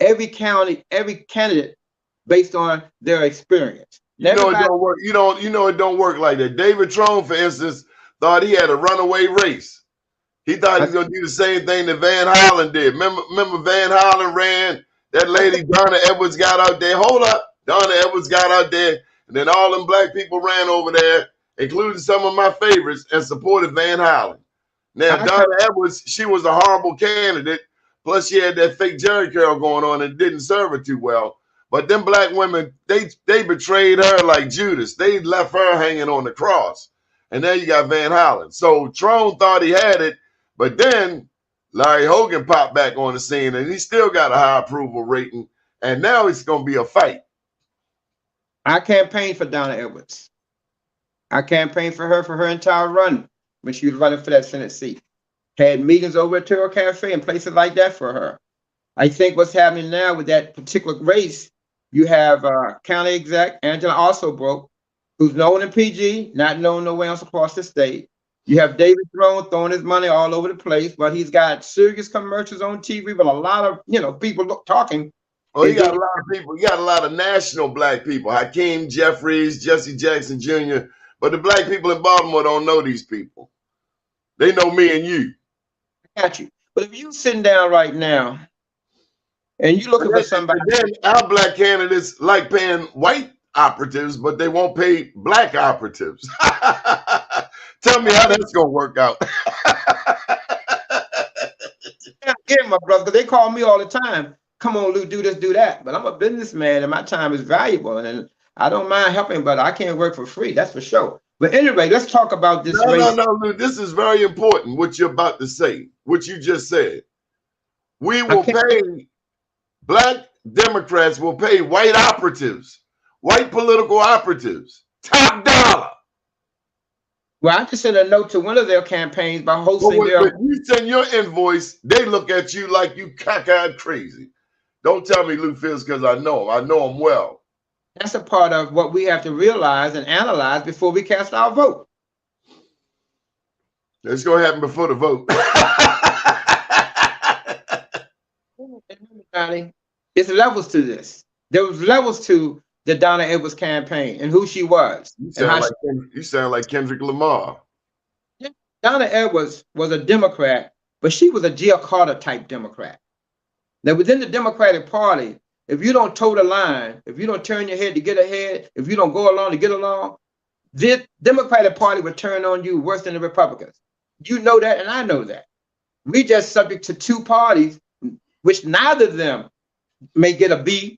every county, every candidate based on their experience. It don't work. It don't work like that. David Trone, for instance, thought he had a runaway race. He thought he was going to do the same thing that Van Hollen did. Remember Van Hollen ran? That lady, Donna Edwards, got out there. Hold up. Donna Edwards got out there. And then all them black people ran over there, including some of my favorites, and supported Van Hollen. Now, Donna Edwards, she was a horrible candidate. Plus, she had that fake Jerry curl going on and didn't serve her too well. But them black women, they betrayed her like Judas. They left her hanging on the cross. And there you got Van Hollen. So Trone thought he had it, but then Larry Hogan popped back on the scene, and he still got a high approval rating. And now it's going to be a fight. I campaigned for Donna Edwards. I campaigned for her entire run when she was running for that Senate seat. Had meetings over at Terrell Cafe and places like that for her. I think what's happening now with that particular race, you have county exec Angela also broke, who's known in PG, not known nowhere else across the state. You have David Throne throwing his money all over the place, but he's got serious commercials on TV, but a lot of people talking. Oh, you got a lot of people. You got a lot of national black people. Hakeem Jeffries, Jesse Jackson Jr. But the black people in Baltimore don't know these people. They know me and you. Got you. But if you sitting down right now and you looking for somebody, then our black candidates like paying white operatives, but they won't pay black operatives. Tell me how that's gonna work out. Yeah, my brother, they call me all the time. Come on, Lou, do this, do that. But I'm a businessman and my time is valuable. And I don't mind helping, but I can't work for free. That's for sure. But anyway, let's talk about this race. No, Lou, this is very important, what you're about to say, what you just said. We will pay, black Democrats will pay white operatives, white political operatives, top dollar. Well, I just sent a note to one of their campaigns by hosting their. When you send your invoice, they look at you like you cockeyed crazy. Don't tell me Lou Fields, because I know him. I know him well. That's a part of what we have to realize and analyze before we cast our vote. It's going to happen before the vote. It's levels to this. There was levels to the Donna Edwards campaign and who she was. You sound like Kendrick Lamar. Donna Edwards was a Democrat, but she was a Jill Carter type Democrat. Now, within the Democratic Party, if you don't toe the line, if you don't turn your head to get ahead, if you don't go along to get along, the Democratic Party would turn on you worse than the Republicans. You know that, and I know that. We just subject to two parties, which neither of them may get a B,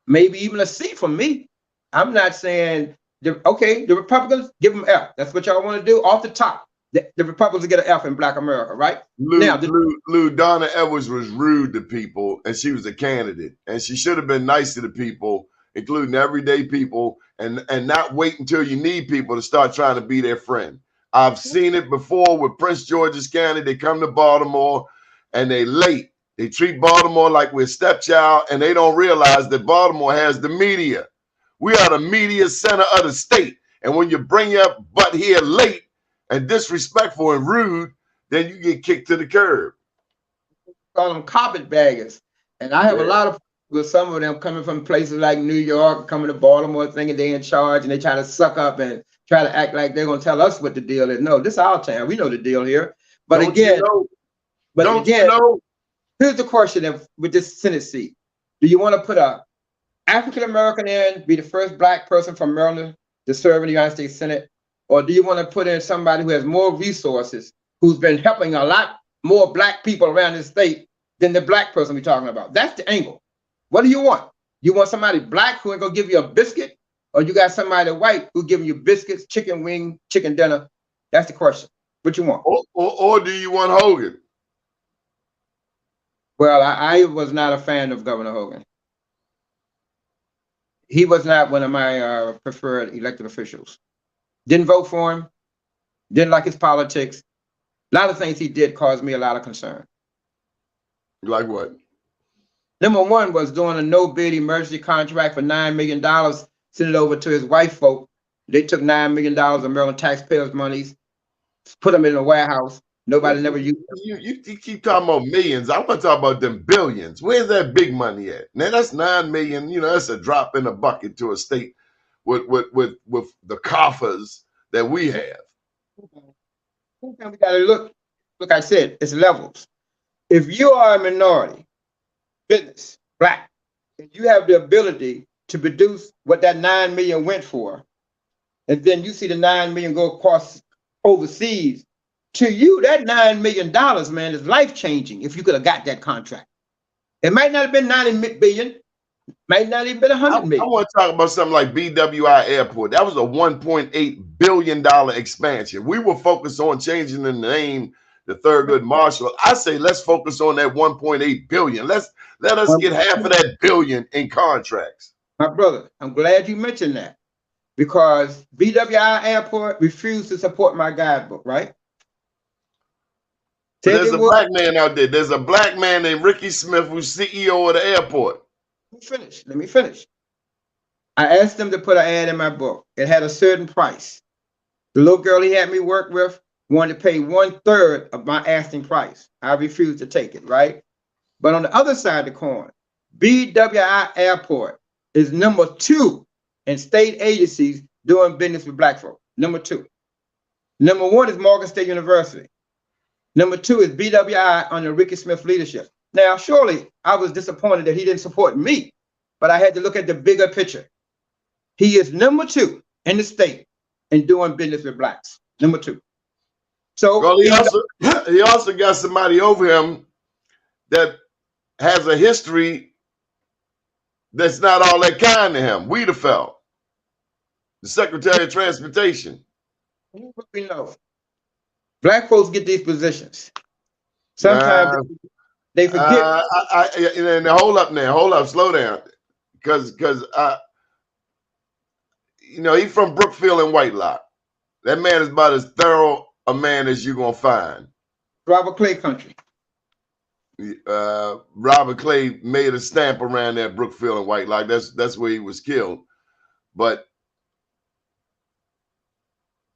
maybe even a C from me. I'm not saying, okay, the Republicans, give them F. That's what y'all want to do off the top. The Republicans get an F in Black America, right? Lou, Donna Edwards was rude to people, and she was a candidate, and she should have been nice to the people, including everyday people, and not wait until you need people to start trying to be their friend. I've seen it before with Prince George's County. They come to Baltimore, and they late. They treat Baltimore like we're stepchild, and they don't realize that Baltimore has the media. We are the media center of the state, and when you bring your butt here late and disrespectful and rude, then you get kicked to the curb. Call them carpetbaggers. And I have a lot of with some of them coming from places like New York, coming to Baltimore, thinking they're in charge, and they try to suck up and try to act like they're going to tell us what the deal is. No, this is our town. We know the deal here. But here's the question with this Senate seat. Do you want to put a African-American in, be the first Black person from Maryland to serve in the United States Senate? Or do you want to put in somebody who has more resources, who's been helping a lot more Black people around the state than the Black person we're talking about? That's the angle. What do you want? You want somebody Black who ain't gonna give you a biscuit? Or you got somebody white who giving you biscuits, chicken wing, chicken dinner? That's the question. What you want? Or do you want Hogan? Well, I was not a fan of Governor Hogan. He was not one of my preferred elected officials. Didn't vote for him. Didn't like his politics. A lot of things he did caused me a lot of concern. Like what? Number one was doing a no-bid emergency contract for $9 million, sent it over to his white folk. They took $9 million of Maryland taxpayers' monies, put them in a warehouse. Nobody never used them. You keep talking about millions. I want to talk about them billions. Where's that big money at? Now that's 9 million. You know, that's a drop in the bucket to a state with the coffers that we have. We got to look. Like I said, it's levels. If you are a minority, business, Black, and you have the ability to produce what that 9 million went for, and then you see the 9 million go across overseas, to you, that $9 million, man, is life-changing if you could have got that contract. It might not have been 90 billion, might not even been 100 million. I want to talk about something like BWI Airport. That was a $1.8 billion expansion. We were focused on changing the name to Thurgood Marshall. I say let's focus on that 1.8 billion. Let us get half of that billion in contracts. My brother, I'm glad you mentioned that, because BWI Airport refused to support my guidebook, right? But Said there's they a would. black man out there. There's a black man named Ricky Smith who's CEO of the airport. Let me finish. I asked them to put an ad in my book. It had a certain price. The little girl he had me work with wanted to pay 1/3 of my asking price. I refused to take it, right? But on the other side of the coin, BWI Airport is number 2 in state agencies doing business with black folk. Number 2. Number 1 is Morgan State University. Number 2 is BWI under Ricky Smith leadership. Now, surely I was disappointed that he didn't support me, but I had to look at the bigger picture. He is number 2 in the state in doing business with blacks. Number 2. So Well, he also got somebody over him that has a history that's not all that kind to him. Wiedefeld, the Secretary of Transportation. we know black folks get these positions. Sometimes they forget. And hold up now, slow down, because he's from Brookfield and Whitelock. That man is about as thorough a man as you're gonna find. Robert Clay country. Robert Clay made a stamp around that Brookfield and Whitelock. That's where he was killed. But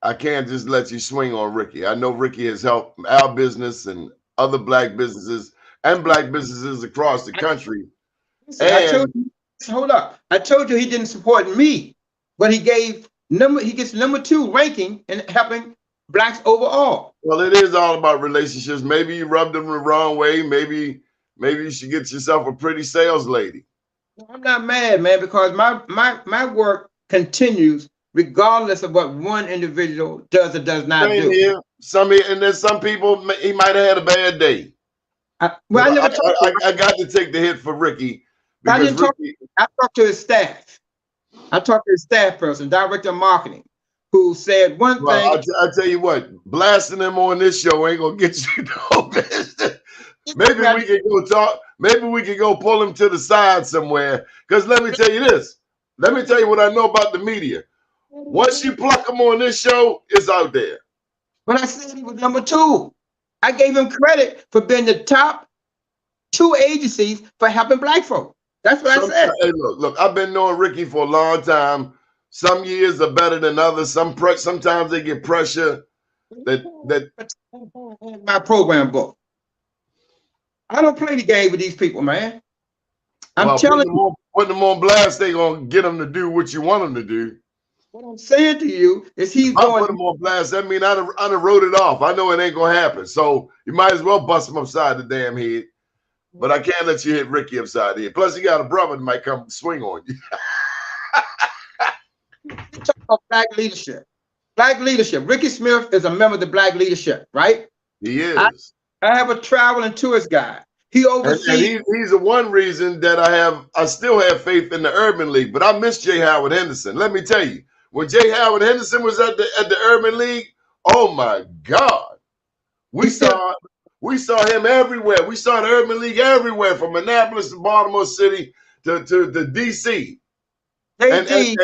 I can't just let you swing on Ricky. I know Ricky has helped our business and other black businesses and black businesses across the country. Hold up. I told you he didn't support me, but he gets number 2 ranking in helping blacks overall. Well, it is all about relationships. Maybe you rubbed them the wrong way. Maybe you should get yourself a pretty sales lady. I'm not mad, man, because my work continues regardless of what one individual does or does not do. Here. And there's some people, he might have had a bad day. I got to take the hit for Ricky. I talked to his staff. I talked to his staff person, director of marketing, who said one thing. I'll tell you what, blasting him on this show ain't gonna get you no business. Maybe we can go talk. Maybe we can go pull him to the side somewhere. Because let me tell you this. Let me tell you what I know about the media. Once you pluck him on this show, it's out there. But I said he was number 2. I gave him credit for being the top 2 agencies for helping black folk. That's what I said. Hey, look, I've been knowing Ricky for a long time. Some years are better than others. Sometimes they get pressure. My program book. I don't play the game with these people, man. I'm telling you. Putting them on blast, they gonna get them to do what you want them to do. What I'm saying to you is he's going. Put them on blast. That mean I done wrote it off. I know it ain't gonna happen. So you might as well bust him upside the damn head. But I can't let you hit Ricky upside the head. Plus, you got a brother that might come swing on you. Talk about black leadership. Black leadership. Ricky Smith is a member of the black leadership, right? He is. I have a travel and tourist guide. He oversees. And he's the one reason that I still have faith in the Urban League. But I miss J. Howard Henderson. Let me tell you, when J. Howard Henderson was at the Urban League, oh my God, we saw him everywhere. We saw the Urban League everywhere, from Annapolis to Baltimore City to DC. And he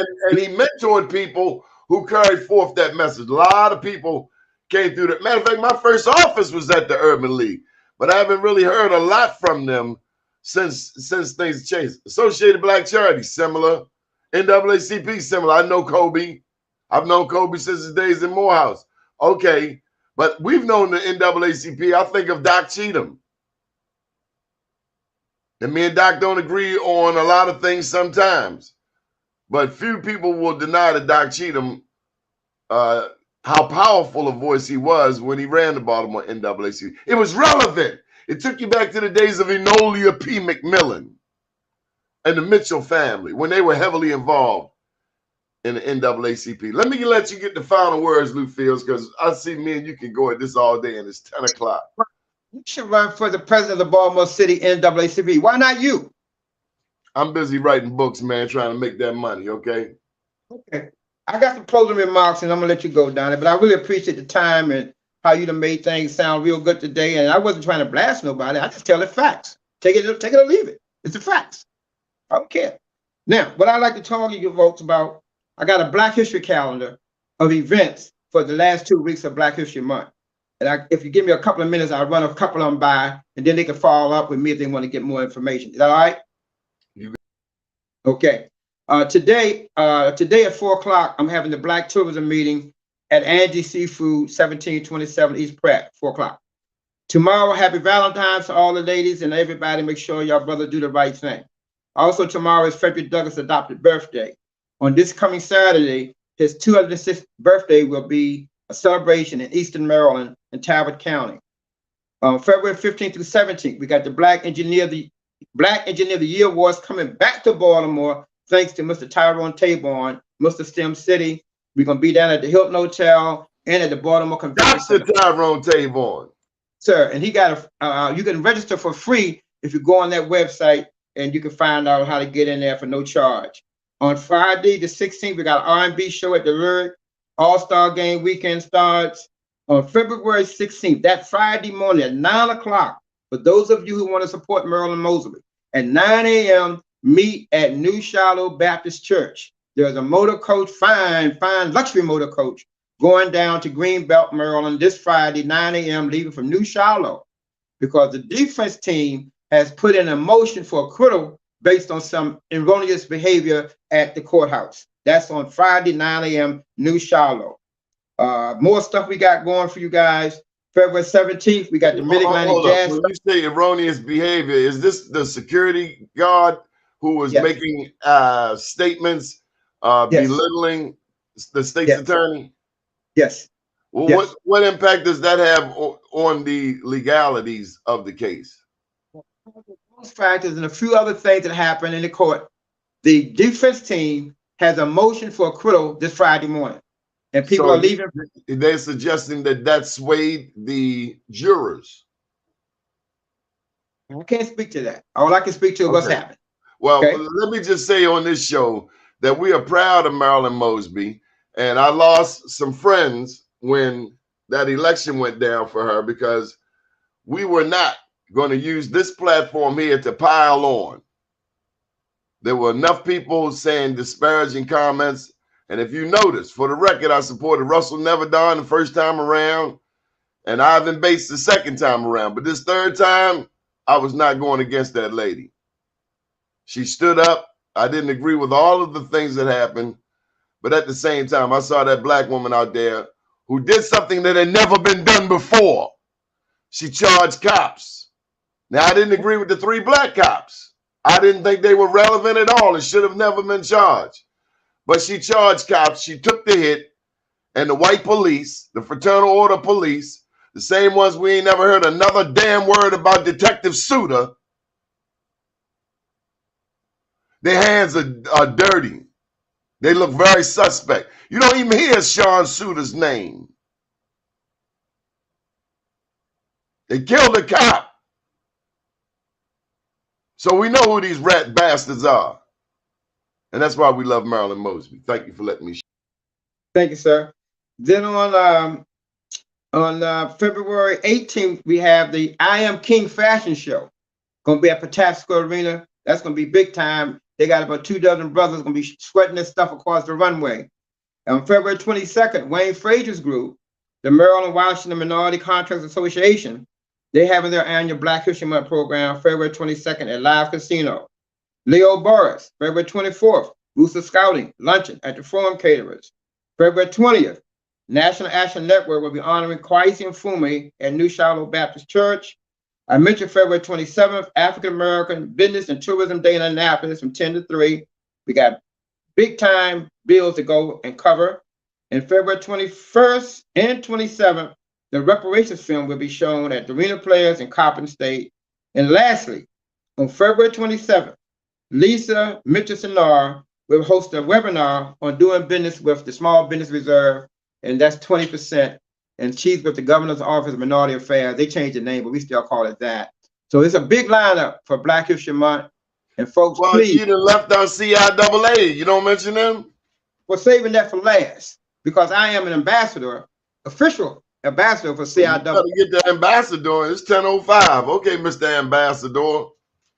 mentored people who carried forth that message. A lot of people came through that. Matter of fact, my first office was at the Urban League, but I haven't really heard a lot from them since things changed. Associated Black Charity, similar. NAACP, similar. I know Kobe. I've known Kobe since his days in Morehouse. Okay, but we've known the NAACP. I think of Doc Cheatham. And me and Doc don't agree on a lot of things sometimes. But few people will deny to Doc Cheatham how powerful a voice he was when he ran the Baltimore NAACP. It was relevant. It took you back to the days of Enola P. McMillan and the Mitchell family when they were heavily involved in the NAACP. Let you get the final words, Lou Fields, because I see me and you can go at this all day and it's 10 o'clock. You should run for the president of the Baltimore City NAACP. Why not you? I'm busy writing books, man, trying to make that money, okay? Okay. I got some closing remarks, and I'm going to let you go, Doni, but I really appreciate the time and how you done made things sound real good today, and I wasn't trying to blast nobody. I just tell the facts. Take it or leave it. It's the facts. I don't care. Now, what I'd like to talk to you folks about, I got a Black History calendar of events for the last 2 weeks of Black History Month. And if you give me a couple of minutes, I'll run a couple of them by, and then they can follow up with me if they want to get more information. Is that all right? Okay. Today at 4 o'clock, I'm having the Black Tourism meeting at Angie Seafood, 1727 East Pratt, 4 o'clock. Tomorrow, happy Valentine's to all the ladies and everybody. Make sure y'all brothers do the right thing. Also, tomorrow is Frederick Douglass' adopted birthday. On this coming Saturday, his 206th birthday will be a celebration in Eastern Maryland and Talbot County. February 15th through 17th, we got the Black Engineer of the Year Awards coming back to Baltimore, thanks to Mr. Tyrone Taborn, Mr. STEM City. We're going to be down at the Hilton Hotel and at the Baltimore Convention Center. Dr. Tyrone Taborn. Sir, and he got you can register for free if you go on that website, and you can find out how to get in there for no charge. On Friday, the 16th, we got an R&B show at the Lyric. All-Star Game weekend starts on February 16th, that Friday morning at 9 o'clock. For those of you who want to support Marilyn Mosley, at 9 a.m., meet at New Shiloh Baptist Church. There's a motor coach, fine luxury motor coach, going down to Greenbelt, Maryland this Friday, 9 a.m., leaving from New Shiloh, because the defense team has put in a motion for acquittal based on some erroneous behavior at the courthouse. That's on Friday, 9 a.m., New Shiloh. More stuff we got going for you guys. February 17th, we got the Mid-Atlantic Jazz. When you say erroneous behavior, is this the security guard who was making statements belittling the state's attorney? Yes. Well, yes. What impact does that have on the legalities of the case? Those factors and a few other things that happened in the court. The defense team has a motion for acquittal this Friday morning, and people are leaving. They're suggesting that swayed the jurors. I can't speak to that. All I can speak to is what's happened. Well, let me just say on this show that we are proud of Marilyn Mosby, and I lost some friends when that election went down for her, because we were not going to use this platform here to pile on. There were enough people saying disparaging comments. And if you notice, for the record, I supported Russell Neverdon the first time around and Ivan Bates the second time around. But this third time, I was not going against that lady. She stood up. I didn't agree with all of the things that happened. But at the same time, I saw that black woman out there who did something that had never been done before. She charged cops. Now, I didn't agree with the 3 black cops. I didn't think they were relevant at all and should have never been charged. But she charged cops. She took the hit. And the white police, the fraternal order police, the same ones we ain't never heard another damn word about Detective Suter, their hands are dirty. They look very suspect. You don't even hear Sean Suter's name. They killed a cop. So we know who these rat bastards are. And that's why we love Marilyn Mosby. Thank you for letting me share. Thank you, sir. Then on February 18th, we have the I Am King fashion show. Going to be at Patapsco Arena. That's going to be big time. They got about 24 brothers going to be sweating this stuff across the runway. And on February 22nd, Wayne Frazier's group, the Maryland Washington Minority Contractors Association, they're having their annual Black History Month program February 22nd at Live Casino. Leo Boris, February 24th, Booster Scouting, luncheon at the Forum Caterers. February 20th, National Action Network will be honoring Kwesi Mfume at New Shiloh Baptist Church. I mentioned February 27th, African American Business and Tourism Day in Annapolis from 10 to 3. We got big time bills to go and cover. And February 21st and 27th, the reparations film will be shown at the Arena Players in Coppin State. And lastly, on February 27th, Lisa Mitchell-Sinar will host a webinar on doing business with the Small Business Reserve, and that's 20%. And she's with the Governor's Office of Minority Affairs. They changed the name, but we still call it that. So it's a big lineup for Black History Month. And folks, please. You done left out CIAA. You don't mention them? We're saving that for last, because I am an ambassador, official ambassador for CIAA. You gotta get the ambassador. It's 10:05. Okay, Mr. Ambassador.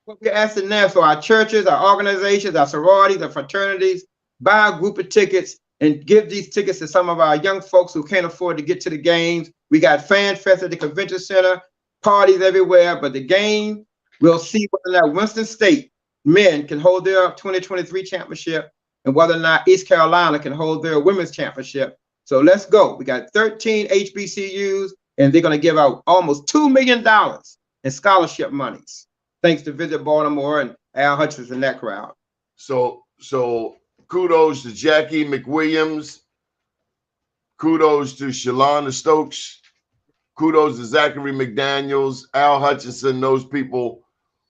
What we're asking now for our churches, our organizations, our sororities, our fraternities, buy a group of tickets and give these tickets to some of our young folks who can't afford to get to the games. We got Fan Fest at the Convention Center, parties everywhere. But the game, we'll see whether or not Winston State men can hold their 2023 championship and whether or not East Carolina can hold their women's championship. So let's go. We got 13 HBCUs, and they're going to give out almost $2 million in scholarship monies, thanks to Visit Baltimore and Al Hutchins and that crowd. So kudos to Jackie McWilliams. Kudos to Shalana Stokes. Kudos to Zachary McDaniels, Al Hutchinson, those people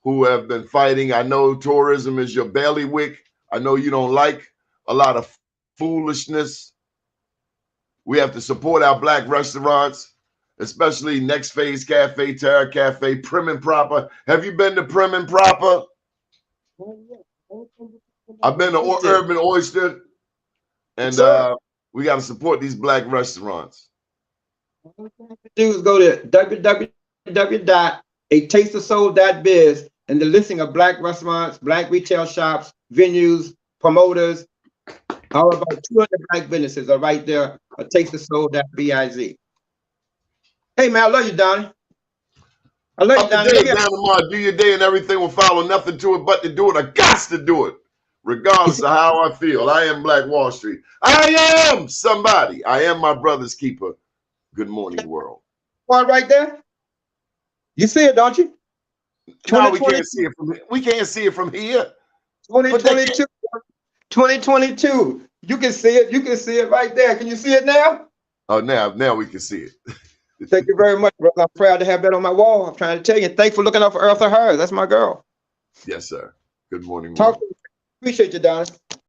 who have been fighting. I know tourism is your bailiwick. I know you don't like a lot of foolishness. We have to support our Black restaurants, especially Next Phase Cafe, Terra Cafe, Prim and Proper. Have you been to Prim and Proper? I've been to Urban Oyster, and we got to support these Black restaurants. All you have to do is go to www.atasteofsoul.biz, and the listing of Black restaurants, Black retail shops, venues, promoters, all about 200 Black businesses are right there at tasteofsoul.biz. Hey, man, I love you, Donnie. I love you, Donnie. Do your day and everything will follow. Nothing to it but to do it. I got to do it, regardless of how I feel. I am Black Wall Street. I am somebody. I am my brother's keeper. Good morning, world. One right there. You see it, don't you? No, we can't see it from here. We can't see it from here. 2022. 2022. You can see it. You can see it right there. Can you see it now? Oh, now we can see it. Thank you very much, brother. I'm proud to have that on my wall. I'm trying to tell you. Thanks for looking out for Eartha Hurd. That's my girl. Yes, sir. Good morning. Talk. Appreciate you, Donnie.